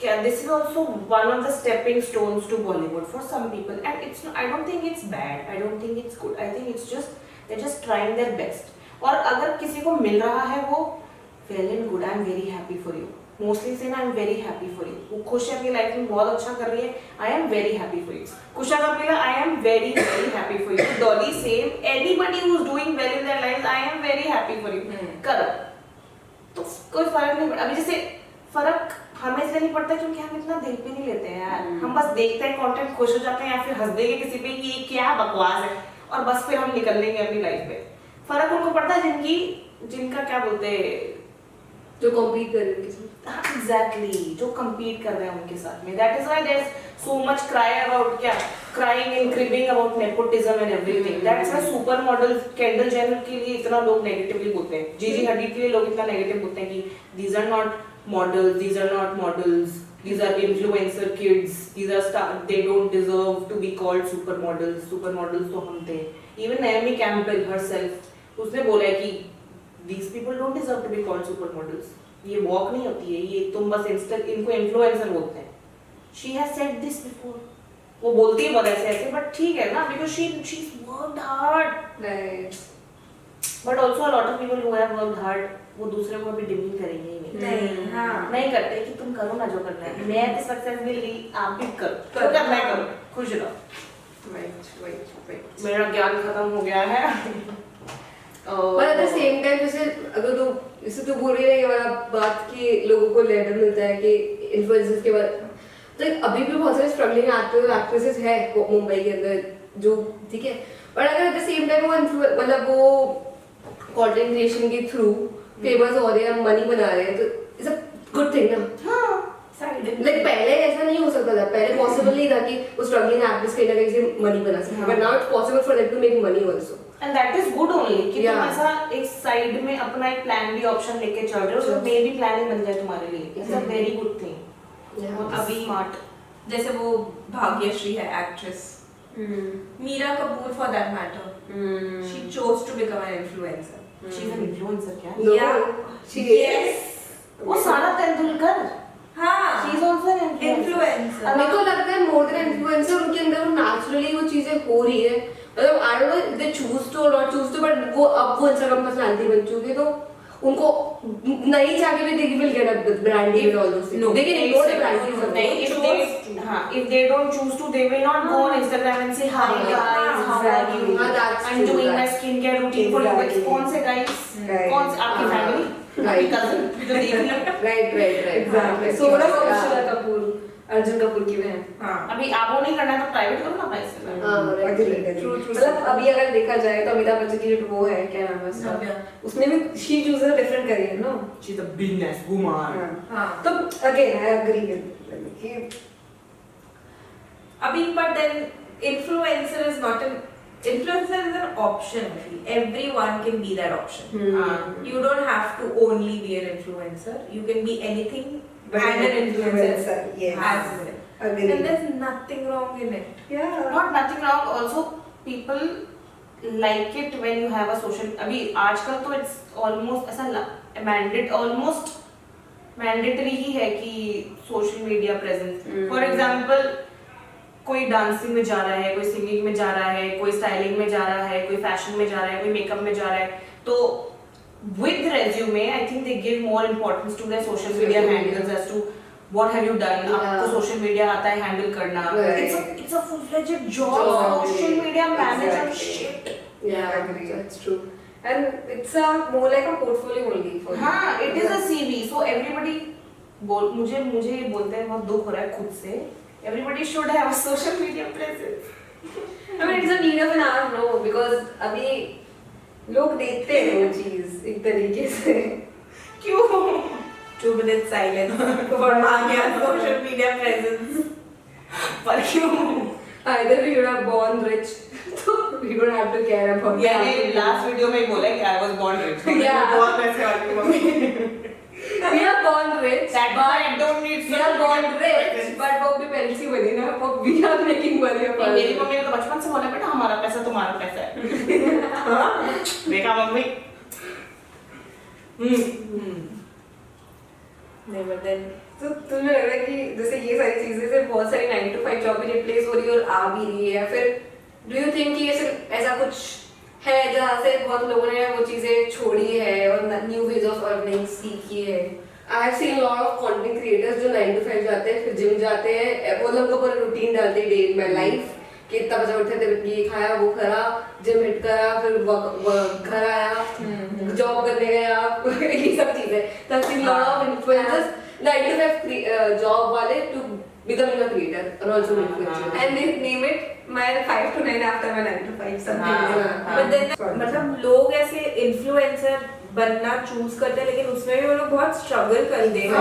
क्या, this is also one of the stepping stones to Bollywood for some people, and it's I don't think it's bad, I don't think it's good, I think it's just they're just trying their best. और अगर किसी को मिल रहा है वो well and good, I'm very happy for you. Mostly saying I'm very happy for you. वो खुश है अपनी लाइफ में, बहुत अच्छा कर रही है, I am very happy for you. Kusha Kapila, I am very very happy for you. Dolly same, anybody who's doing well in their lives, I am very happy for you. करो, तो कोई फर्क नहीं पड़ता. अभी जैसे फर्क हमें इसलिए नहीं पड़ता क्योंकि हम इतना देख भी नहीं लेते हैं यार. हम बस देखते हैं कंटेंट, खुश हो जाते हैं या फिर हंस देंगे किसी पे कि ये क्या बकवास है, और बस फिर हम निकल लेंगे अपनी लाइफ में. फर्क उनको पड़ता है जिनका क्या बोलते हैं, जो compete कर रहे हैं किसी. एग्जैक्टली, जो compete कर रहे हैं उनके साथ में. That is why there's so much crying and cribbing about nepotism and everything. That's why super model Kendall Jenner के लिए इतना लोग negatively बोलते हैं. Gigi Hadid के लिए लोग इतना negative बोलते हैं कि these are not models, these are not models, these are influencer kids, these are they don't deserve to be called supermodels. Supermodels तो हम थे. Even Naomi Campbell herself, उसने बोला है कि these people don't deserve to be called supermodels. ये walk नहीं होती है, ये तुम बस इनको influencer बोलते हैं. She has said this before. वो बोलती है बहुत ऐसे but ठीक है ना, because she's worked hard. Right. But also a lot of people who have worked hard, वो दूसरे को अभी डिमीन करेंगे ही नहीं. नहीं, हाँ. नहीं करते कि तुम करो ना जो करना है. मैं तो सक्सेस मिल गई, आप भी करो. जो करना है करो, खुश रहो. राइट. मेरा ज्ञान खत्म हो गया है. But at the same time, जैसे अगर तू बोल रही है ये वाला बात कि लोगों को लेटर मिलता है कि इन्फ्लुएंसर्स के बाद, तो अभी भी बहुत सारे स्ट्रगलिंग एक्ट्रेसेस है मुंबई के अंदर जो ठीक है, बट अगर एट द सेम टाइम वो मतलब वो कंटेंट क्रिएशन के थ्रू फेमस हो रहे हैं, मनी बना रहे हैं, तो इट्स अ गुड थिंग ना. हाँ. लाइक पहले ऐसा नहीं हो सकता था, पहले पॉसिबल नहीं था कि वो स्ट्रगलिंग एक्ट्रेस कहीं ना कहीं से मनी बना सके, but now it's possible for them to make money also. And that is good only कि तुम Yeah. ऐसा एक साइड में अपना एक प्लान भी ऑप्शन लेके चल रहे हो, तो मे भी प्लानिंग बन जाए तुम्हारे लिए. It's a very good thing. अभी स्मार्ट. जैसे वो भाग्यश्री है actress, Meera Kapoor for that matter, she chose to become an influencer. She is an influencer क्या? No, Yeah. she Yes. वो सारा तेंदुलकर. हाँ. She is also an Influencer. मेरे को लगता है मोर देन इन्फ्लुएंसर उनके अंदर नेचुरली वो चीजें हो रही है. मतलब I don't know they choose to और नॉट चूज टू, बट वो अब वो इंस्टाग्राम पर्सनालिटी बन चुकी है, तो उनको नहीं चाहे भी they will get a branding and all those things. No, they can ignore the branding. नहीं, if they don't choose to, they will not go on Instagram and say hi guys, how are you? हाँ, that's I'm true, doing my that's skincare routine for you. Exactly. कौन से guys? Right. कौन से आपकी हाँ. family? आपकी Right. cousin जो देख रही है? Right exactly. सोनम और अर्चना कपूर, अर्जुन कपूर की बहन. हाँ. अभी आप वो नहीं करना है तो प्राइवेट करो ना अपना Instagram. True. मतलब अभी अगर देखा जाए तो अमिताभ बच्चन की जो वो है, क्या नाम है उसका, नव्या. उसने भी she choose a different career no. She's a business woman. हाँ. तो अगेन आई एग्री कि अभी but then influencer is not an influencer is an option. I feel. Everyone can be that option. You don't have to only be an influencer. You can be anything But and an influencer yes. as well. Agree. And there's nothing wrong in it. Yeah. Not nothing wrong. Also, people like it when you have a social. अभी आजकल तो it's almost ऐसा almost mandatory ही है कि social media presence. For example, कोई dancing में जा रहा है, कोई सिंगिंग में जा रहा है, कोई स्टाइलिंग में जा रहा है, कोई फैशन में जा रहा है, कोई मेकअप में जा रहा है, तो with resume I think they give more importance to their social media handles as to what have you done. आपको social media आता है handle करना. Right. It's a full-fledged job. Social media manager shit. Yeah, agree. That's true. And it's a more like a portfolio only for you. हाँ, it is a CV. So everybody मुझे ये बोलते हैं, बहुत दुख हो रहा है खुद से. Everybody should have a social media presence. I mean, it's a need of an hour, no, because अभी लोग देखते हैं वो चीज एक तरीके से. क्यों? 2 minute silence for Agya's social media presence. पर क्यों? Either we would have born rich, so we don't have to care about मैंने that. लास्ट वीडियो में ही बोला है कि I was born rich. Yeah. बहुत पैसे वाली mummy. We are born rich, That's why I don't need we are born rich, but वो अपने parents की बनी ना, वो we are making money of our मेरी मम्मी ने तो बचपन से बोला बेटा हमारा पैसा तुम्हारा पैसा है। हाँ? देखा मम्मी? Never then. तो तुम्हें लग रहा है कि जैसे ये सारी चीजें से बहुत सारी 9 to 5 जॉब भी रिप्लेस हो रही है और आ भी रही है, फिर डू यू थिंक कि ये सिर्फ ऐसा कुछ है जहाँ से बहुत लोगों ने वो चीजें छोड़ी है और न्यू वेज ऑफ अर्निंग सीखी है? I have seen lot of content creators जो 9 to 5 जाते हैं, फिर जिम जाते हैं, वो लोग पूरा रूटीन डालते हैं डे इन माय लाइफ कि इतना बजे उठे थे, ये खाया वो करा, जिम हिट करा, फिर घर आया, जॉब करने गया, ये सब चीजें। तो I seen lot of influencers 9 to 5 job वाले to becoming a creator and also an influencer. And they name it my 5 to 9 after my 9 to 5 something. हाँ. But then मतलब लोग ऐसे इन्फ्लुएंसर बनना चूज करते हैं, लेकिन उसमें भी वो लोग बहुत स्ट्रगल करते हैं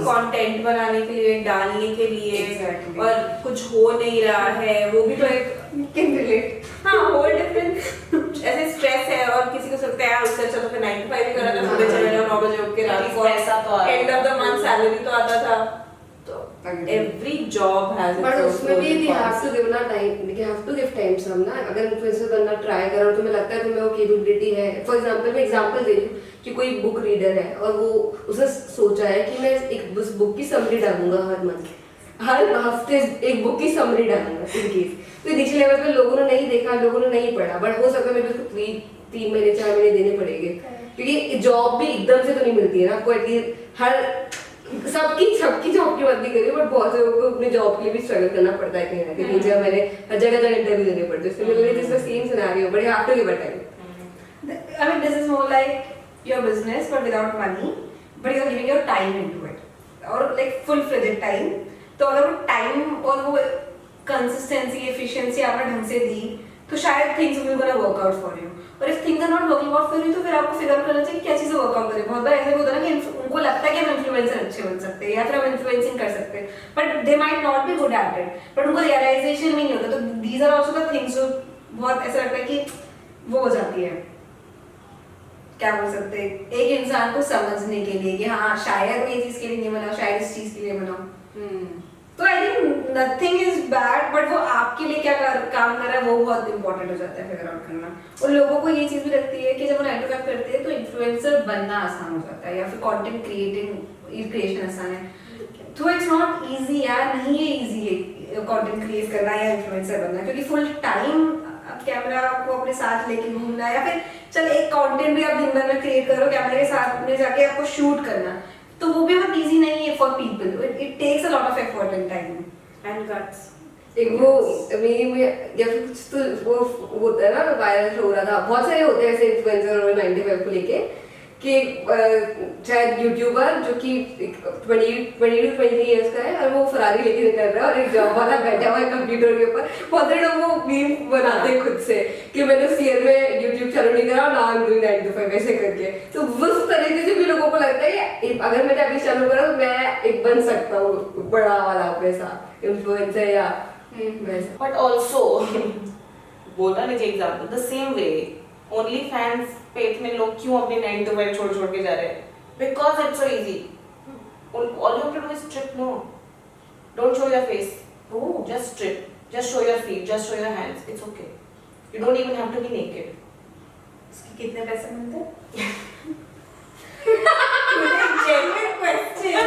कंटेंट बनाने के लिए, डालने के लिए। Exactly. और कुछ हो नहीं रहा है, वो भी तो एक Can relate. हाँ होल डिफरेंट ऐसे स्ट्रेस है। और किसी को सकता है यार उससे अच्छा तो फिर 9 to 5 ही करा था, सुबह चले जाओ 9 बजे उठ के, रात को पैसा तो आ रहा है। End of the month salary तो आता था। तो एवरी जॉब हैज But उसमें भी they have to give ना time, they have to give time some ना। अगर influencer बनना ट्राई करो और तुम्हें लगता है तुम्हें वो capability है, for example मैं example दे रही हूँ कि कोई बुक रीडर है और वो उसने सोचा है कि मैं एक उस बुक की समरी डालूंगा हर मंथ, हर हफ्ते एक बुक की समरी डालूंगा इन केस। तो नीचे लेवल पे लोगों ने नहीं देखा, लोगों ने नहीं पढ़ा, बट हो सकता है मेरे को 3 महीने 4 महीने देने पड़ेंगे, क्योंकि जॉब भी एकदम से तो नहीं मिलती है ना आपको। एटलीस्ट हर सबकी जॉब की बात नहीं करी, बट बहुत से लोगों को अपनी जॉब के लिए भी स्ट्रगल करना पड़ता है कहीं ना कहीं। 3-4 महीने हर जगह इंटरव्यू देने पड़ते हैं, similarly this is the same scenario, but you have to give a time. I mean, this is more like your business, but without money, but you're giving your time into it, or like full-fledged time. तो अगर वो time और वो consistency, efficiency आपने ढंग से दी, तो शायद things will gonna work out for you. और if things are not working out for you, तो फिर आपको figure करना चाहिए कि क्या चीजें work out करें। बहुत बार ऐसा होता है ना कि उनको लगता है कि हम influencer अच्छे बन सकते हैं या फिर हम influencing कर सकते हैं, but they might not be good at it, but उनको realization भी नहीं होता। तो these are also the things जो बहुत ऐसा लगता है कि वो हो जाती है, क्या बोल सकते हैं, एक इंसान को समझने के लिए कि हाँ शायद मैं ये चीज के लिए नहीं बनाऊं, शायद इस चीज के लिए बनाऊं। तो I think nothing is bad, but वो आपके लिए क्या काम कर रहा है वो बहुत इंपॉर्टेंट हो जाता है फिगर आउट करना। और लोगों को ये चीज भी लगती है कि जब वो 9 to 5 करते हैं तो इन्फ्लुएंसर बनना आसान हो जाता है या फिर कंटेंट क्रिएशन आसान है। तो इट्स नॉट इजी यार, नहीं है इजी कंटेंट क्रिएट करना या इन्फ्लुएंसर बनना, क्योंकि फुल टाइम कैमरा को अपने साथ लेके घूमना, या फिर चल एक कंटेंट भी आप दिन भर में क्रिएट करो कैमरे के साथ में जाके आपको शूट करना, तो वो भी बहुत इजी नहीं है for people. It takes a lot of effort and time and guts. एक वो मीम या फिर कुछ तो वो होता है ना, वायरल हो रहा था, बहुत सारे होते हैं ऐसे इन्फ्लुएंसर और 95 को लेके कि शायद यूट्यूबर जो कि 22-23 इयर्स का है और वो फरारी लेके निकल रहा है और एक जॉब वाला बैठा हुआ है कंप्यूटर के ऊपर। बहुत सारे लोग वो मीम बनाते हैं खुद से कि मैंने उस ईयर में यूट्यूब चालू नहीं करा, now I am doing 9 to 5 ऐसे करके। तो उस तरीके से भी लोगों को लगता है कि अगर मैंने अभी चालू करा तो मैं एक बन सकता हूँ बड़ा वाला वैसा इन्फ्लुएंसर या वैसा। But also, बोला ना example the same way only fans पे इतने लोग क्यों अपने 9 to 5 छोड़ के जा रहे हैं? Because it's so easy. All you have to do is strip. No, don't show your face. Oh, just strip. Just show your feet. Just show your hands. It's okay. You don't even have to be naked. इसके कितने पैसे मिलते हैं? Genuine question.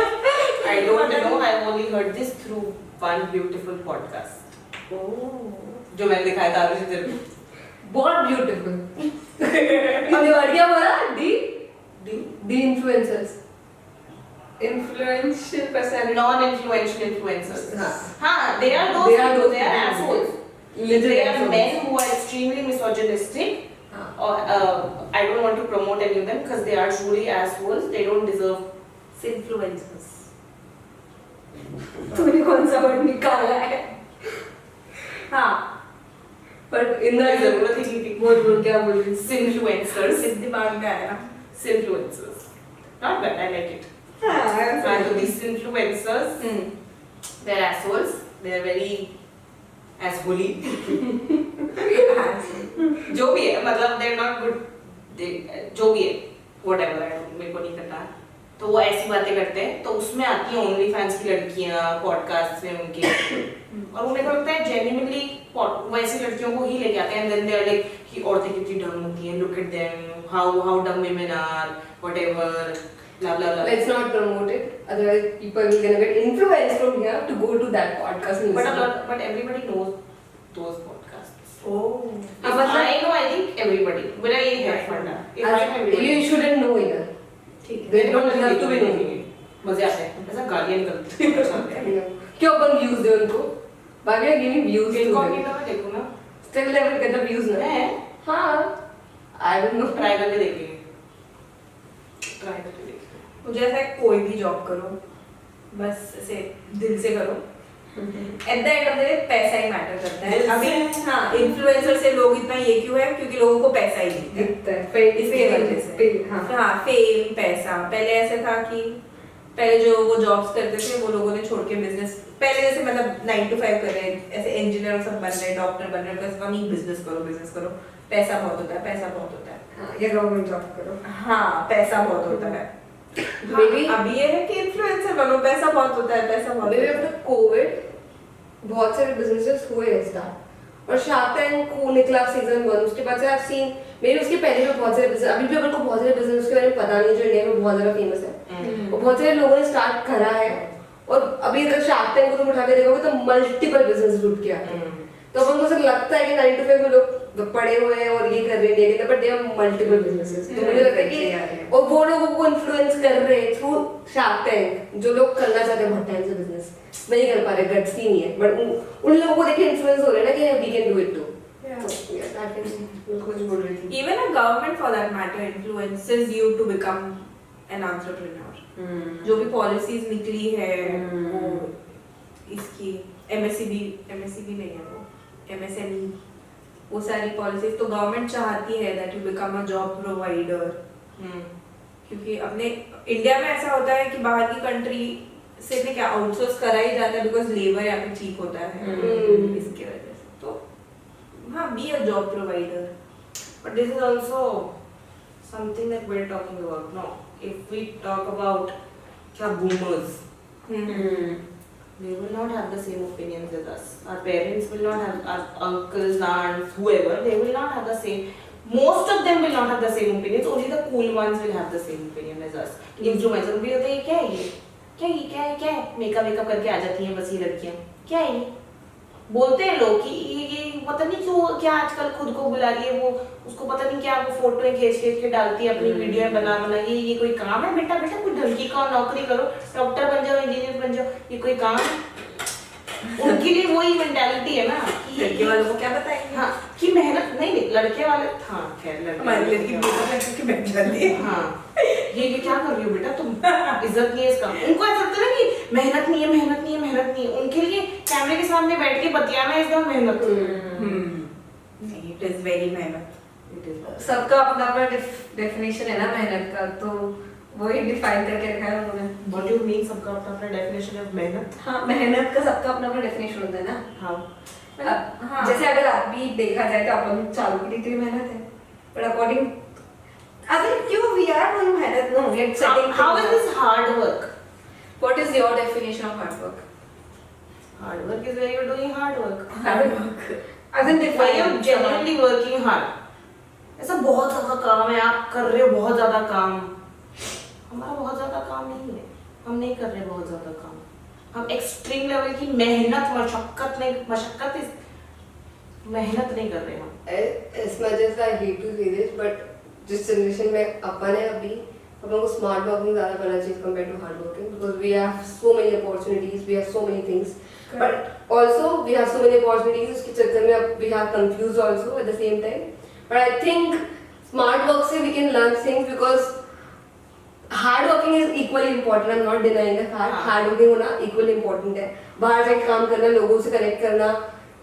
I don't know. I've only heard this through one beautiful podcast. जो मैंने दिखाया था आरुषि तेरे को। बहुत ब्यूटीफुल। और ये वर्ड क्या बोला? D influencers, Influential personality. Non-influential influencers. हाँ, they are those people. They are assholes. Literally They are assholes. men who are extremely misogynistic. Or I don't want to promote any of them because they are truly assholes. They don't deserve Influencers. तूने कौन सा word निकाला है? हाँ, पर in the जरूरत ही नहीं थी। बोल क्या बोल रही? Sinfluencers. दिमाग में आया। Sinfluencers. Not bad. I like it. And so these influencers, they're assholes. They're very assholey. जो भी है, मतलब they're not good. जो भी है, whatever, मेरे को नहीं पता. तो वो ऐसी बातें करते हैं, तो उसमें आती हैं ओनली फैंस की लड़कियां पॉडकास्ट में उनके, और वो मेरे को लगता है जेन्युइनली वो ऐसी लड़कियों को ही लेके आते हैं. देन दे आर लाइक कि औरतें कितनी डम होती हैं, लुक एट देम, हाउ डम women are, whatever, blah blah blah. Let's not promote it. Otherwise, people will gonna get influenced from here to go to that podcast. and listen. But everybody knows those podcasts. Oh. If I know, I think everybody. मेरा ये है फंडा. If I know, everybody. You shouldn't know either. ठीक है. They don't have to be known. मजे आते हैं. ऐसा गालियाँ निकलती हैं. क्यों अपन views दे उनको? बाकी are giving views to इनको them. भी ना देखो ना. Still they will get the views ना. है. हाँ. I don't know. ट्राई करके देखेंगे. ट्राई करके देखेंगे. मुझे ऐसा है कोई भी जॉब करो, बस ऐसे दिल से करो. At the end of the day पैसा ही मैटर करता है. दिल अभी से? हाँ, इन्फ्लुएंसर से लोग इतना ये क्यों है, क्योंकि लोगों को पैसा ही दिखता है. दिखता है पे इसके वजह से. हाँ हाँ, फेम, पैसा. पहले ऐसे था कि पहले जो वो जॉब्स करते थे वो लोगों ने छोड़ के बिजनेस, पहले जैसे मतलब 9 to 5 कर रहे हैं, ऐसे इंजीनियर सब बन रहे हैं, डॉक्टर बन रहे हैं, बस वही बिजनेस करो, पैसा बहुत होता है, पैसा बहुत होता है. हाँ या गवर्नमेंट जॉब करो. हाँ, पैसा बहुत होता है. Maybe- हाँ, अभी ये है कि इन्फ्लुएंसर बनो, पैसा बहुत होता है, पैसा बहुत Maybe होता है. after COVID, बहुत सारे businesses हुए स्टार्ट, और शार्क टैंक को निकला सीजन 1, उसके बाद से आप सीन मेरे उसके पहले भी बहुत सारे बिजनेस, अभी भी अपन को बहुत सारे बिजनेस के बारे में पता नहीं जो इंडिया में बहुत ज्यादा फेमस है, और बहुत सारे लोगों ने स्टार्ट करा है. और अभी अगर शार्क टैंक को तुम उठा के देखोगे तो मल्टीपल बिजनेस उठ के आते हैं. तो अपन को सिर्फ लगता है कि 9 to 5 में लोग पड़े हुए हैं और ये कर रहे हैं, but they are multiple businesses. तो मुझे लगता है कि और वो लोगों को इन्फ्लुएंस कर रहे हैं थ्रू शार्क टैंक, जो लोग करना चाहते हैं बहुत टाइम से बिजनेस नहीं कर पा रहे, गट्स ही नहीं है, बट उन लोगों को देख के इन्फ्लुएंस हो रहे हैं ना कि we can do it too. कुछ बोल रही थी. Even a government for that matter influences you to become an entrepreneur. जो भी पॉलिसीज निकली है वो इसकी MSCB नहीं है वो MSME, वो सारी पॉलिसीज तो गवर्नमेंट चाहती है that you become a job provider. क्योंकि अपने इंडिया में ऐसा होता है कि बाहर की कंट्री से भी क्या आउटसोर्स करा ही जाता है बिकॉज लेबर यहाँ पे चीप होता है इसके वजह से. तो हाँ, be a job provider. But this is also something that we're talking about. No, if we talk about boomers, they will not have the same opinions as us. Our parents will not have, our uncles, aunts, whoever, they will not have the same. Most of them will not have the same opinions. Only the cool ones will have the same opinion as us. Influencers भी होते हैं, क्या है makeup करके आ जाती हैं बस ये लड़कियां. क्या है ये? बोलते हैं लोग कि ये पता नहीं क्यों क्या आजकल खुद को बुला रही है, वो उसको पता नहीं क्या वो फोटो खींच के डालती है अपनी वीडियो में बना ये कोई काम है? बेटा कोई ढंगी का नौकरी करो, डॉक्टर बन जाओ, इंजीनियर बन जाओ, ये कोई काम है? उनके लिए वही मेंटालिटी है ना कि लड़के वालों को क्या बताएंगे. हाँ कि मेहनत नहीं लड़के वाले. हाँ खैर हमारी लड़की मेकअप करके बैठ जाती है. हाँ ये क्या कर रही हो बेटा तुम, इज्जत नहीं है इसका. उनको ऐसा लगता है ना कि मेहनत नहीं है. उनके लिए कैमरे के सामने बैठ के बतियाना है इसका मेहनत. नहीं, it is very मेहनत. सबका अपना अपना डेफिनेशन है ना मेहनत का, तो वही डिफाइन करके रखा है उन्होंने. What do you mean सबका अपना डेफिनेशन है मेहनत? हाँ, मेहनत का सबका अपना अपना डेफिनेशन होता है ना. How? हाँ. जैसे अगर आप भी देखा जाए तो अपन चालू की डिग्री मेहनत है, बट अकॉर्डिंग अगर क्यों वी आर डूइंग मेहनत, no we are setting. How is this hard work? What is your definition of hard work? Hard work is where you're doing hard work. Hard work as in Where you're define genuinely working hard. ऐसा बहुत ज्यादा काम है, आप कर रहे हो बहुत ज्यादा काम. हमारा बहुत ज्यादा काम नहीं है, हम नहीं कर रहे बहुत ज्यादा काम. हम एक्सट्रीम लेवल की मेहनत मशक्कत नहीं कर रहे हम. As much as I hate to say this, but जिस जनरेशन में अपन है अभी, अपन को स्मार्ट वर्किंग ज़्यादा करना चाहिए compared to hard working, because we have so many opportunities, we have so many things, but also we have so many opportunities. उसके चक्कर में अब we have confused also at the same time. But I think smart work से we can learn things, because hard working is equally important. I'm not denying the fact. Hard working होना equally important है. बाहर जाके काम करना, लोगों से connect करना,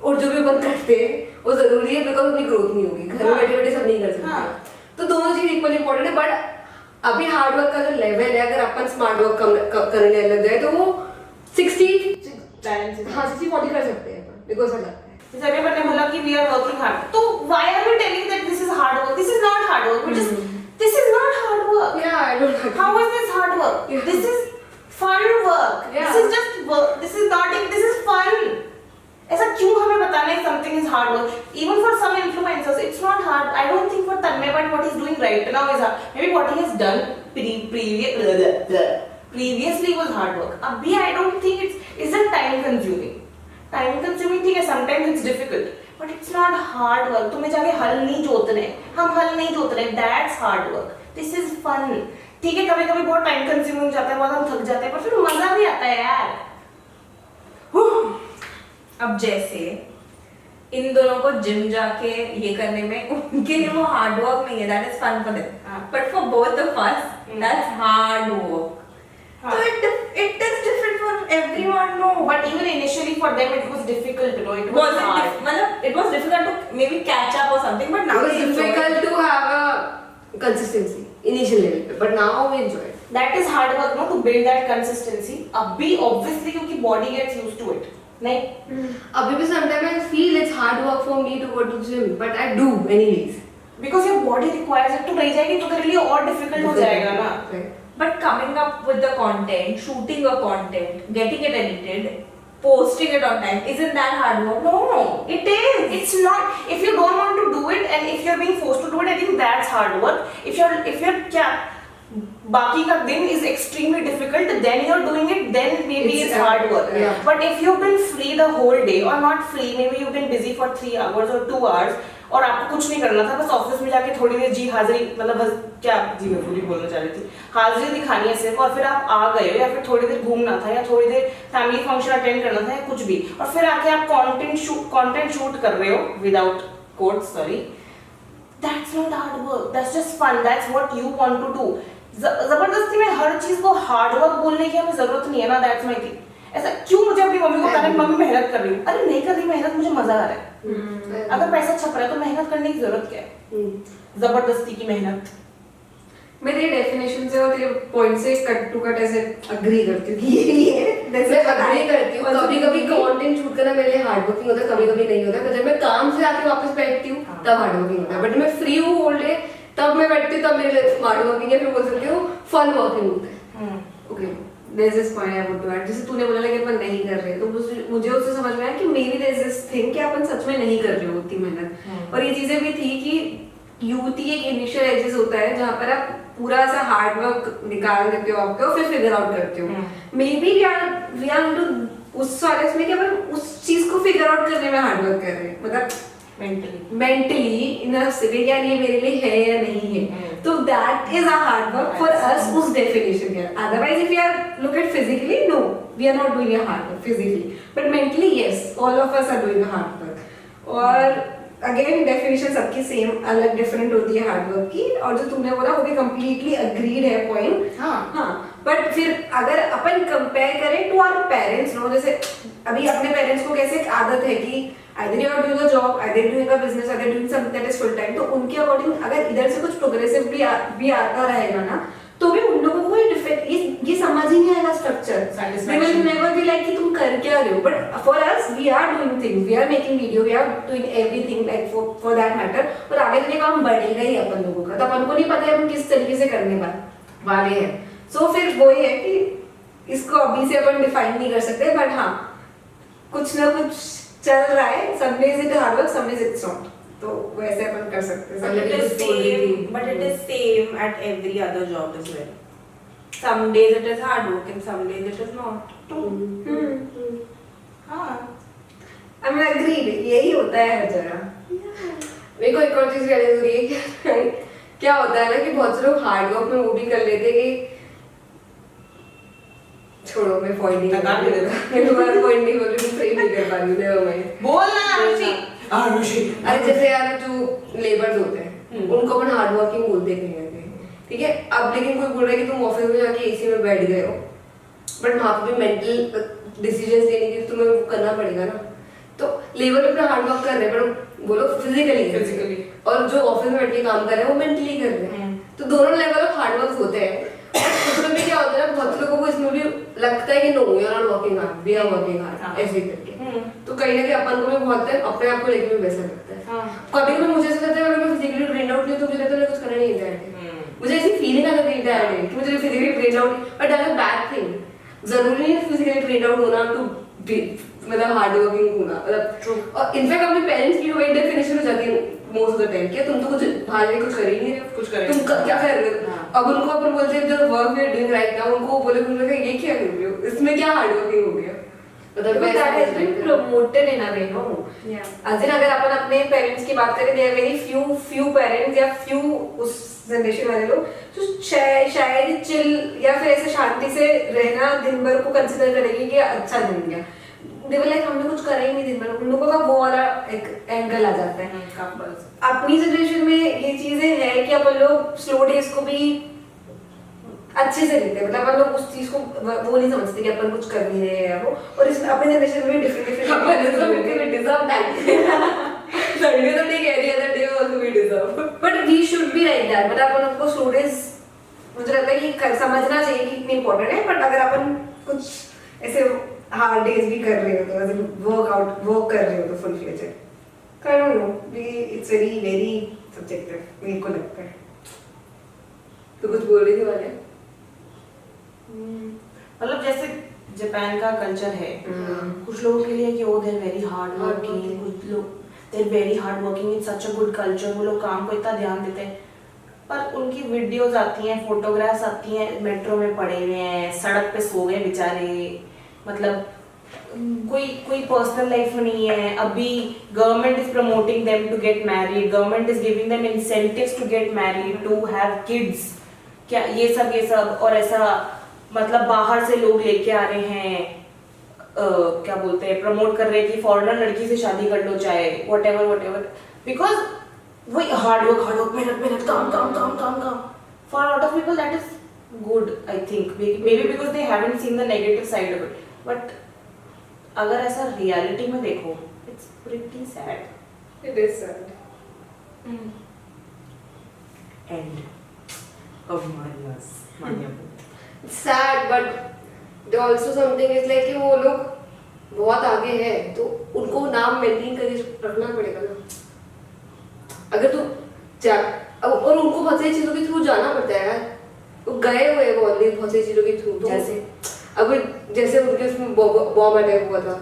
और जो भी अपन करते हैं वो जरूरी है, बिकॉज अपनी ग्रोथ नहीं होगी. घर में बैठे बैठे सब नहीं कर सकते. तो दोनों चीज इक्वली इंपॉर्टेंट है, बट अभी हार्ड वर्क का जो लेवल है, अगर अपन स्मार्ट वर्क करने लग जाए तो वो 60 हाँ 60-40 कर सकते हैं अपन, बिकॉज लगता है जैसे अभी मैंने बोला कि वी आर वर्किंग हार्ड, तो why are we telling that this is hard work? This is not hard work, this is not hard work. Yeah, I don't agree. How is this hard work? Yeah. This is fun work. Yeah. This is just work. This is not. This is fun. ऐसा क्यों हमें बताना है something is hard work? Even for some influencers, it's not hard. I don't think for Tanmay, but what he's doing right now is hard. Maybe what he has done previously was hard work. अभी I don't think it's isn't time consuming. Time consuming ठीक है, sometimes it's difficult, but it's not hard work. तुम्हें जाके हल नहीं जोतने, हम हल नहीं जोत रहे. That's hard work. This is fun. ठीक है, कभी कभी बहुत टाइम कंज्यूमिंग हो जाता है, बहुत हम थक जाते हैं, पर फिर मजा भी आता है यार. अब जैसे इन दोनों को जिम जाके ये करने में, उनके लिए वो हार्ड वर्क नहीं है, that is fun for them, but for both of us that's hard work. हाँ. So it is different for everyone, no. But even initially for them it was difficult, you know, it was hard. मतलब it was difficult to maybe catch up or something, but now it was we enjoy it. difficult to have a consistency initial level, but now we enjoy it. That is hard work, no, to build that consistency. अभी obviously क्योंकि body gets used to it. नहीं. अभी भी sometimes I feel it's hard work for me to go to gym, but I do anyways. Because your body requires it, तो रह जाएगी तो तेरे लिए और difficult हो जाएगा ना. Right. But coming up with the content, shooting a content, getting it edited, posting it on time, isn't that hard work? No, it is. It's not. If you don't want to do it and if you're being forced to do it, I think that's hard work. If you're क्या बाकी का दिन is extremely difficult, then you're doing it, then maybe it's hard work. Yeah. But if you've been free the whole day or not free, maybe you've been busy for 3 hours or 2 hours और आपको कुछ नहीं करना था, बस office में जाके थोड़ी देर जी हाजिरी, मतलब क्या जी मैं पूरी बोलना चाह रही थी, हाजिरी दिखानी है सिर्फ, और फिर आप आ गए हो, या फिर थोड़ी देर घूमना था, या थोड़ी देर फैमिली फंक्शन अटेंड करना था, या कुछ भी, और फिर आके आप कंटेंट शूट कर रहे हो without quotes, sorry, that's not hard work, that's just fun, that's what you want to do. जबरदस्ती में हर चीज को हार्ड वर्क बोलने की हमें जरूरत नहीं है ना. That's my thing. ऐसा क्यों मुझे अपनी मम्मी को कहना है मम्मी मेहनत कर रही हूँ? अरे नहीं कर रही मेहनत, मुझे मजा आ रहा है. अगर पैसा छप रहा है तो मेहनत करने की जरूरत क्या है? जबरदस्ती की मेहनत. मैं तेरे डेफिनेशन से और तेरे पॉइंट से कट टू कट ऐसे अग्री करती हूँ कि ये है. मैं अग्री करती हूँ. कभी-कभी कंटेंट शूट करना मेरे लिए हार्ड वर्किंग होता है, कभी-कभी नहीं होता. पर जब मैं काम से आके वापस बैठती हूँ तब हार्ड वर्किंग होता है. बट मैं फ्री हूँ होल डे, तब मैं बैठती हूँ, तब मेरे लिए स्मार्ट वर्किंग है, फिर बोल सकती हूँ फन वर्किंग होता है. Okay, there's this point I want to add. जैसे तूने बोला लेकिन अपन नहीं कर रहे, तो मुझे उससे समझ में आया कि maybe there's this thing कि अपन सच में नहीं कर रहे होती मेहनत. और ये चीजें भी थी कि यूथ एक इनिशियल एजेस होता है जहाँ पर आप पूरा सा हार्ड वर्क निकाल देते हो आपके और फिर फिगर आउट करते हो. मे बी वी आर उस वाले में कि अपन उस चीज को फिगर आउट करने में हार्ड वर्क कर रहे हैं, मतलब मेंटली इन यार ये मेरे लिए है या नहीं है. तो that is a hard work for us उस डेफिनेशन के. Otherwise if you are look at physically, no we are not doing a hard work physically, but mentally yes, all of us are doing a hard work. और again definition सबकी same अलग different होती है hard work की. और जो तुमने बोला वो भी कंप्लीटली अग्रीड है पॉइंट. हाँ, बट फिर अगर अपन कंपेयर करें टू आवर पेरेंट्स, नो, जैसे अभी अपने पेरेंट्स को कैसे एक आदत है कि either you are doing a job, either doing a business, either doing something that is full time, तो उनके अकॉर्डिंग अगर इधर से कुछ प्रोग्रेसिव भी आता रहेगा ना, तो भी उन लोगों को ये समझ ही नहीं आएगा structure. They will never be like कि तुम कर क्या रहे हो. But for us, we are doing things, we are making video, we are doing everything like for that matter. और आगे चले काम बढ़ेगा ही अपन लोगों का, तो अपन को नहीं पता है हम किस तरीके से करने वाले हैं. So फिर वो ही है कि इसको अभी से अपन डिफाइन नहीं कर सकते, बट हाँ कुछ ना कुछ चल रहा है. some days it is hard work, some days it's not. तो वैसे अपन कर सकते हैं. But it is same at every other job as well. Some days it is hard work and some days it is not. हाँ, I mean agreed, यही होता है हर जगह. मेरे को एक और चीज रियलाइज हो रही है कि क्या होता है ना कि बहुत से लोग हार्ड वर्क में वो भी कर लेते कि छोड़ो, मैं पॉइंट नहीं लगा भी देता. मैं तुम्हारा पॉइंट नहीं बोल रही, मैं फ्रेम नहीं कर पा रही हूँ. Never mind. बोलना आरुषि. अरे जैसे यार जो लेबर्स होते हैं उनको अपन हार्ड वर्किंग बोलते हैं कहीं ना कहीं, ठीक है. अब लेकिन कोई बोल रहा है कि तुम ऑफिस में जाके एसी में बैठ गए हो, बट वहाँ पे भी मेंटल डिसीजंस लेने के लिए तुम्हें वो करना पड़ेगा ना. तो लेबर अपना हार्ड वर्क कर रहे हैं, पर बोलो फिजिकली, और जो ऑफिस में बैठ के काम कर रहे हैं वो मेंटली कर रहे हैं. तो दोनों लेवल ऑफ हार्ड वर्क होते हैं, उसमें भी क्या होता है ना, बहुत लोगों को इसमें भी लगता है कि no you are not working hard, we are working hard, ऐसे करके। तो कहीं ना कहीं अपन को भी बहुत है, अपने आप को लेकर भी वैसा लगता है। कभी कभी मुझे ऐसा लगता है अगर मैं फिजिकली ट्रेन आउट नहीं हूं तो मुझे लगता है कुछ करना नहीं है, मुझे ऐसी फीलिंग आ जाती है कि मुझे physically train out, but that's a bad thing. जरूरी नहीं है फिजिकली ट्रेन आउट होना टू बी मतलब हार्ड वर्किंग होना, मतलब और इनफैक्ट अपने पेरेंट्स की वही डेफिनेशन हो जाती है मोस्ट ऑफ द टाइम कि तुम तो कुछ बाहर में कुछ कर ही नहीं रहे हो, कुछ कर ही तुम नहीं। क्या कर रहे हो। अब उनको अपन बोलते हैं जो work we are doing right now, उनको बोले ये क्या कर रहे हो, इसमें क्या हार्ड वर्किंग हो गया, मतलब Because that has been promoted in a way, no? As in, अगर अपन अपने पेरेंट्स की बात करें, there are very few parents या few उस जनरेशन वाले लोग जो शायद चिल या फिर ऐसे शांति से रहना दिन भर को कंसिडर करेंगे कि अच्छा दिन गया। लाइक हमने कुछ करा ही नहीं दिन भर, उन लोगों का वो वाला एक एंगल आ जाता है। अपनी जनरेशन में ये चीजें है कि अपन लोग स्लो डेज को भी अच्छे से लेते हैं, मतलब अपन लोग उस चीज को वो नहीं समझते कि अपन कुछ कर नहीं रहे हैं वो, और इस अपने जनरेशन में different but we should be like that, मतलब अपन आपको स्लो डेज मुझे लगता है कि समझना चाहिए कि इतनी इंपॉर्टेंट है, बट अगर अपन कुछ ऐसे हार्ड डेज भी कर रहे हो तो वर्क कर रहे हो तो full fledged I don't no, it's very subjective मेरे को लगता है। तो कुछ बोल रही थी वाले, मतलब जैसे जापान का कल्चर है, कुछ लोगों के लिए कि वो दे वेरी हार्ड वर्किंग, कुछ लोग they very hard working in such a good culture, वो लोग काम को इतना ध्यान देते हैं, पर उनकी वीडियोस आती हैं, फोटोग्राफ्स आती हैं, मेट्रो में पड़े हुए हैं, सड़क पे सो गए बेचारे, मतलब कोई पर्सनल लाइफ नहीं है। अभी government is promoting them to get married, government is giving them incentives to get married, to have kids, क्या ये सब और ऐसा मतलब बाहर से लोग लेके आ रहे हैं, क्या बोलते हैं, प्रमोट कर रहे हैं कि फॉरेनर लड़की से शादी कर लो, चाहे व्हाटएवर, बिकॉज वही हार्ड वर्क मेहनत काम for lot of people that is good, I think may be because they haven't seen the negative side of it, but अगर ऐसा रियलिटी में देखो it's pretty sad, it is sad. End of मानिया sad but there also something is like कि वो लोग बहुत आगे हैं तो उनको नाम मेंटेन करके रखना पड़ेगा ना, अगर तू जा और उनको बहुत सारी चीजों के थ्रू जाना पड़ता है यार, वो गए हुए हैं ऑलरेडी बहुत सारी चीजों के थ्रू, तो जैसे उनके उसमें बॉम्ब अटैक हुआ था,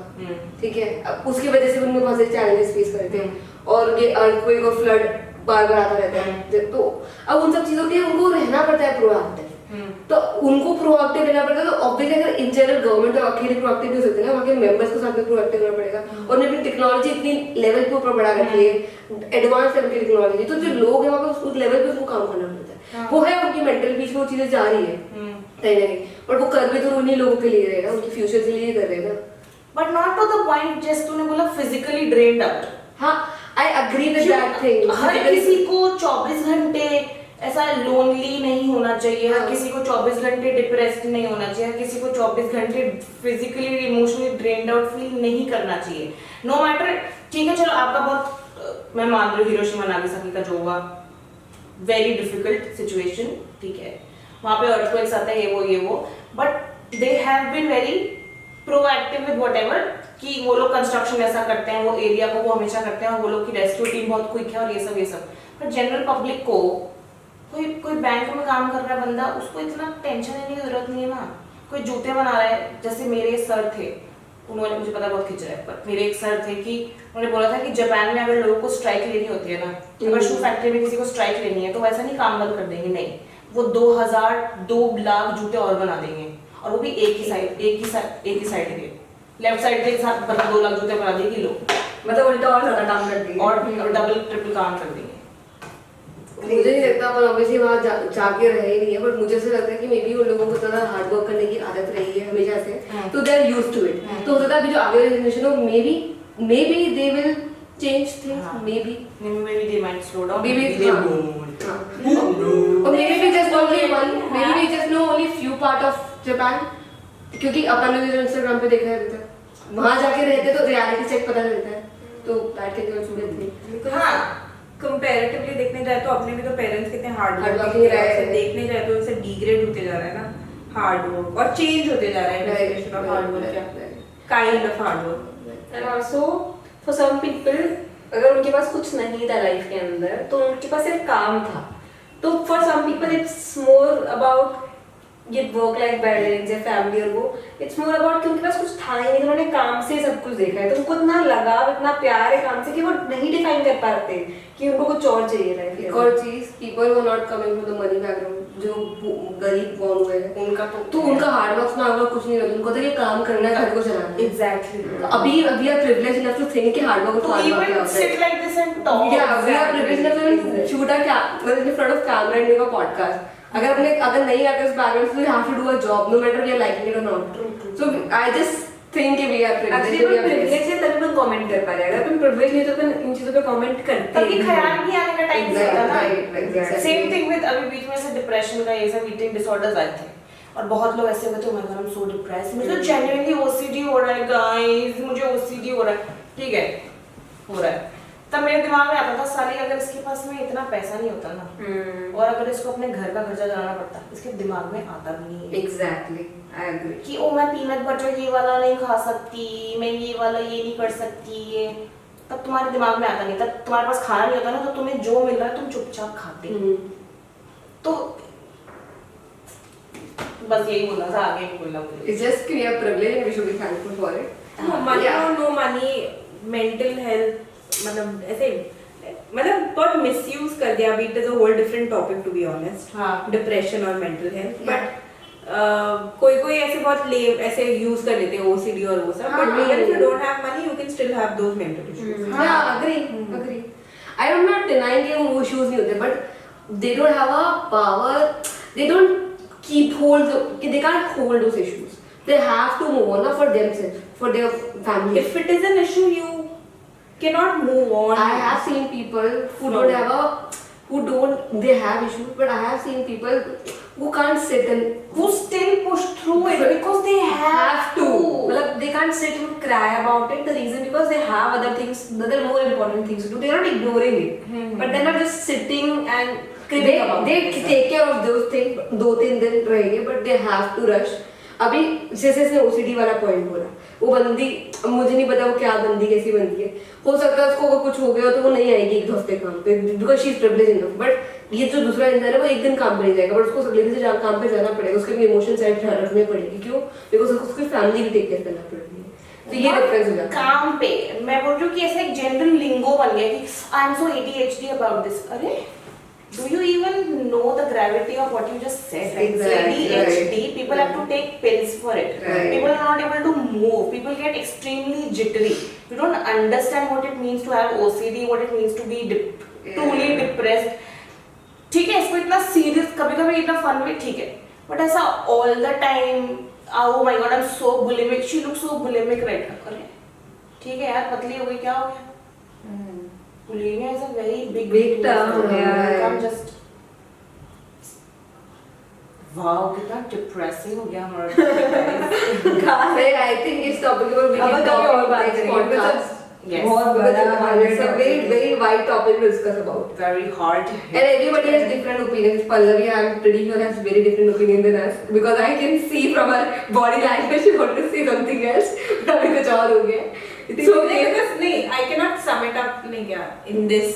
ठीक है, अब उसकी वजह से उन्होंने बहुत सारे चैलेंजेस फेस करे थे, और ये अर्थक्वेक और फ्लड बार आता रहता है, तो अब उन सब चीजों के लिए उनको रहना पड़ता है प्रोएक्टिव, तो उनको प्रोएक्टिव रहना पड़ता है, तो ऑब्वियसली अगर इन जनरल गवर्नमेंट अकेले प्रोएक्टिव नहीं हो सकते ना, वहाँ के मेंबर्स को साथ में प्रोएक्टिव रहना पड़ेगा, और उन्हें टेक्नोलॉजी इतनी लेवल पे ऊपर बढ़ा रखी है, एडवांस लेवल की टेक्नोलॉजी, तो जो लोग हैं वहाँ पे उस लेवल पे उसको काम करना पड़ता है, वो है उनकी मेंटल पीस में वो चीजें जा रही है कहीं ना कहीं, और वो कर भी तो उन्हीं लोगों के लिए रहेगा, उनके फ्यूचर के लिए कर रहे हैं ना, but not to the point just तूने बोला फिजिकली ड्रेन्ड आउट। हाँ I agree with that thing, हर किसी को 24 घंटे ऐसा लोनली नहीं होना चाहिए, हर किसी को 24 घंटे डिप्रेस्ड नहीं होना चाहिए, हर किसी को 24 घंटे physically emotionally drained out feel नहीं करना चाहिए, नो मैटर। ठीक है चलो आपका बहुत मैं मान रही हूँ हिरोशिमा नागासाकी का जो हुआ वेरी डिफिकल्ट सिचुएशन, ठीक है, वहाँ पे अर्थक्वेक्स आते हैं ये वो, but they have been very proactive with whatever कि वो लोग कंस्ट्रक्शन ऐसा करते हैं, वो एरिया को वो हमेशा करते हैं, और वो लोग की रेस्क्यू टीम बहुत क्विक है और ये सब, बट जनरल पब्लिक को कोई बैंक में काम कर रहा है बंदा, उसको इतना टेंशन लेने की जरूरत नहीं है ना, कोई जूते बना रहा है, जैसे मेरे सर थे, उन्होंने मुझे पता बहुत खिंच रहा है, पर मेरे एक सर थे कि उन्होंने बोला था कि जापान में अगर लोगों को स्ट्राइक लेनी होती है ना, अगर शू फैक्ट्री में किसी को स्ट्राइक लेनी है तो वैसा नहीं काम बंद कर देंगे, नहीं, वो 2 लाख जूते और बना देंगे, और वो भी एक ही साइड के लेफ्ट साइड के साथ 2 लाख जूते बना देंगे लोग, मतलब उल्टा और ज्यादा काम कर देंगे और डबल ट्रिपल काम कर देंगे। मुझे नहीं लगता पर ऑब्वियसली वहाँ जाके रहे ही नहीं है, बट मुझे ऐसा लगता है कि मे बी उन लोगों को थोड़ा हार्ड वर्क करने की आदत रही है हमेशा से, तो they are used to it, तो हो सकता है अभी जो आगे वाली जनरेशन हो may be they will change things, may be they might slow down, maybe they won't, or maybe we just know only few part of Japan, क्योंकि अपन लोग जो इंस्टाग्राम पे देख रहे हैं अभी तक, वहाँ जाके रहते तो रियलिटी चेक पता चलता है, तो that can be also good thing. हाँ कंपैरेटिवली देखने जाए तो अपने भी तो पेरेंट्स कितने हार्ड Hardworking रहे हैं। देखने जाए तो ऐसे डिग्रेड होते जा रहा है ना हार्ड वर्क, और चेंज होते जा रहा है डेफिनेशन ऑफ हार्ड वर्क, क्या kind of hard work. And also for some people अगर उनके पास कुछ नहीं था लाइफ के अंदर तो उनके पास एक काम था, तो for some people it's more about ये वर्क लाइफ बैलेंस या फैमिली, और वो इट्स मोर अबाउट कि उनके पास कुछ था ही नहीं, तो उन्होंने काम से सब कुछ देखा है, तो उनको इतना लगाव इतना प्यार है काम से कि वो नहीं डिफाइन कर पाते कि उनको कुछ और चाहिए लाइफ एक और चीज, पीपल वो not coming from the money background, जो गरीब बॉर्न हुए हैं तो उनका हार्ड वर्क में अगर कुछ नहीं रहता, उनको तो ये काम करना है, घर को चलाना है। Exactly. अभी we are privileged enough to think कि hard work To even sit like this and talk. Yeah, we are privileged enough to shoot a in front of camera and make a podcast. अगर नहीं आते उस background से, you have to do a job no matter we are liking it or not. So I just think we are privileged. Actually upon privilege है तभी अपन comment कर पा रहे हैं, अगर अपन प्रिविलेज नहीं तो अपन इन चीजों पे कमेंट करते तभी ख्याल भी आने का टाइम होता ना। Exactly. सेम थिंग विद अभी बीच में से डिप्रेशन का ये सब ईटिंग डिसऑर्डर्स आए थे, और बहुत लोग ऐसे होते हैं, मैं आई एम सो डिप्रेस्ड, मुझे तो जेन्युइनली ओसीडी हो रहा है गाइस, मुझे ओसीडी हो रहा है, ठीक है हो रहा है। तब मेरे दिमाग में आता था साली अगर इसके पास में इतना पैसा नहीं होता ना, और अगर इसको अपने घर का खर्चा चलाना पड़ता, इसके दिमाग में आता भी नहीं है एग्जैक्टली आई एग्री कि ओ मैं पीनट बटर ये वाला नहीं खा सकती, मैं ये वाला ये नहीं कर सकती है, तब तुम्हारे दिमाग में आता नहीं, तब तुम्हारे पास खाना नहीं होता ना, तो तुम्हें जो मिल रहा है तुम चुपचाप खाते। तो बस यही बोलना था, आगे नहीं बोलना मुझे। It's just we are privileged and we should be thankful for it. Money और नो मनी, मेंटल हेल्थ, मतलब ऐसे मतलब बहुत मिसयूज कर दिया अभी, it is a whole different topic to be honest, depression और मेंटल हेल्थ, बट कोई ऐसे बहुत लेम ऐसे यूज कर लेते हैं ओसीडी और वो सब, but even if you don't have money you can still have those mental issues. Yeah, agree. I'm not denying कि वो issues नहीं होते, but they don't have a power. They don't they can't hold those issues. They have to move on for themselves, for their family. If it is an issue you cannot move on. I have seen people who they have issues, but I have seen people who can't sit and who still push through it because they have to. मतलब they can't sit and cry about it. The reason because they have other things, other more important things to do. They are not ignoring it, but they're not just sitting and cribbing about they it. take care of those things 2-3 दिन रहेंगे, but they have to rush. अभी जैसे इसने OCD वाला point बोला, वो बंदी, अब मुझे नहीं पता वो क्या बंदी कैसी बंदी है, हो सकता है उसको अगर कुछ हो गया तो वो नहीं आएगी 1 हफ्ते काम पे because she is privileged enough, but ये जो दूसरा इंसान है वो एक दिन काम पे नहीं जाएगा, बट उसको अगले दिन से काम पे जाना पड़ेगा, उसके भी इमोशन साइड ध्यान रखनी पड़ेगी, क्यों? बिकॉज उसकी फैमिली भी टेक केयर करना पड़ेगी, तो ये डिफरेंस हो जाता है काम पे। मैं बोल रही हूँ कि ऐसा एक जनरल लिंगो बन गया कि I am so ADHD about this. अरे do you even know the gravity of what you just said? Exactly. ADHD, people have to take pills for it. Right. People are not able to move. People get extremely jittery. You don't understand what it means to have OCD, what it means to be truly depressed. ठीक है, इसको इतना serious, कभी-कभी इतना fun भी ठीक है, but ऐसा all the time, oh my god, I'm so bulimic. She looks so bulimic right now. अरे ठीक है यार, पतली हो गई, क्या हो गया? Bulimia is a very big term. Yeah. I'm just wow, कितना depressing हो गया हमारा। I think इस टॉपिक पर we can talk और बात next करेंगे, podcast. Yes. बहुत बड़ा It's a very wide topic to discuss about. Very hard. And everybody has different opinions. Pallavi, I'm pretty sure, has very different opinion than us because I can see from her body language she wanted to say something else, but अभी कुछ और हो गया. So नहीं, I cannot sum it up नहीं क्या in this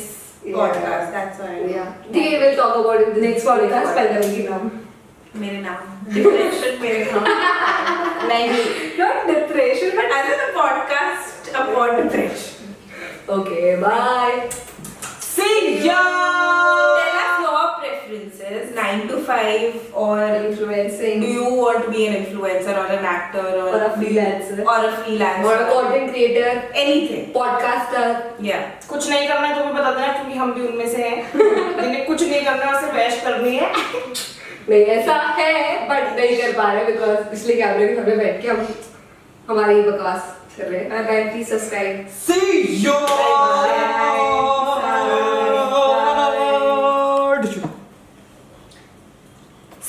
podcast. That's why. Yeah. ठीक है, we'll talk about it in the next podcast Pallavi की नाम, मेरे नाम डिप्रेशन मेरे नाम नहीं, not depression but as a podcast about depression. Okay bye. see ya. Tell us your preferences, 9 to 5 or Influencing do you want to be an influencer or an actor or or a freelancer or a freelancer or a content creator, anything. podcaster. Yeah. कुछ नहीं करना है तो भी बता देना, क्योंकि हम भी उनमें से हैं जिन्हें कुछ नहीं करना है, सिर्फ ऐश करनी है। नहीं ऐसा है बट नहीं कर पा रहे बिकॉज इसलिए कैमरे के सामने बैठ के हम हमारी ही बकवास कर रहे हैं। Bye, please subscribe. See ya.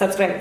Subscribe.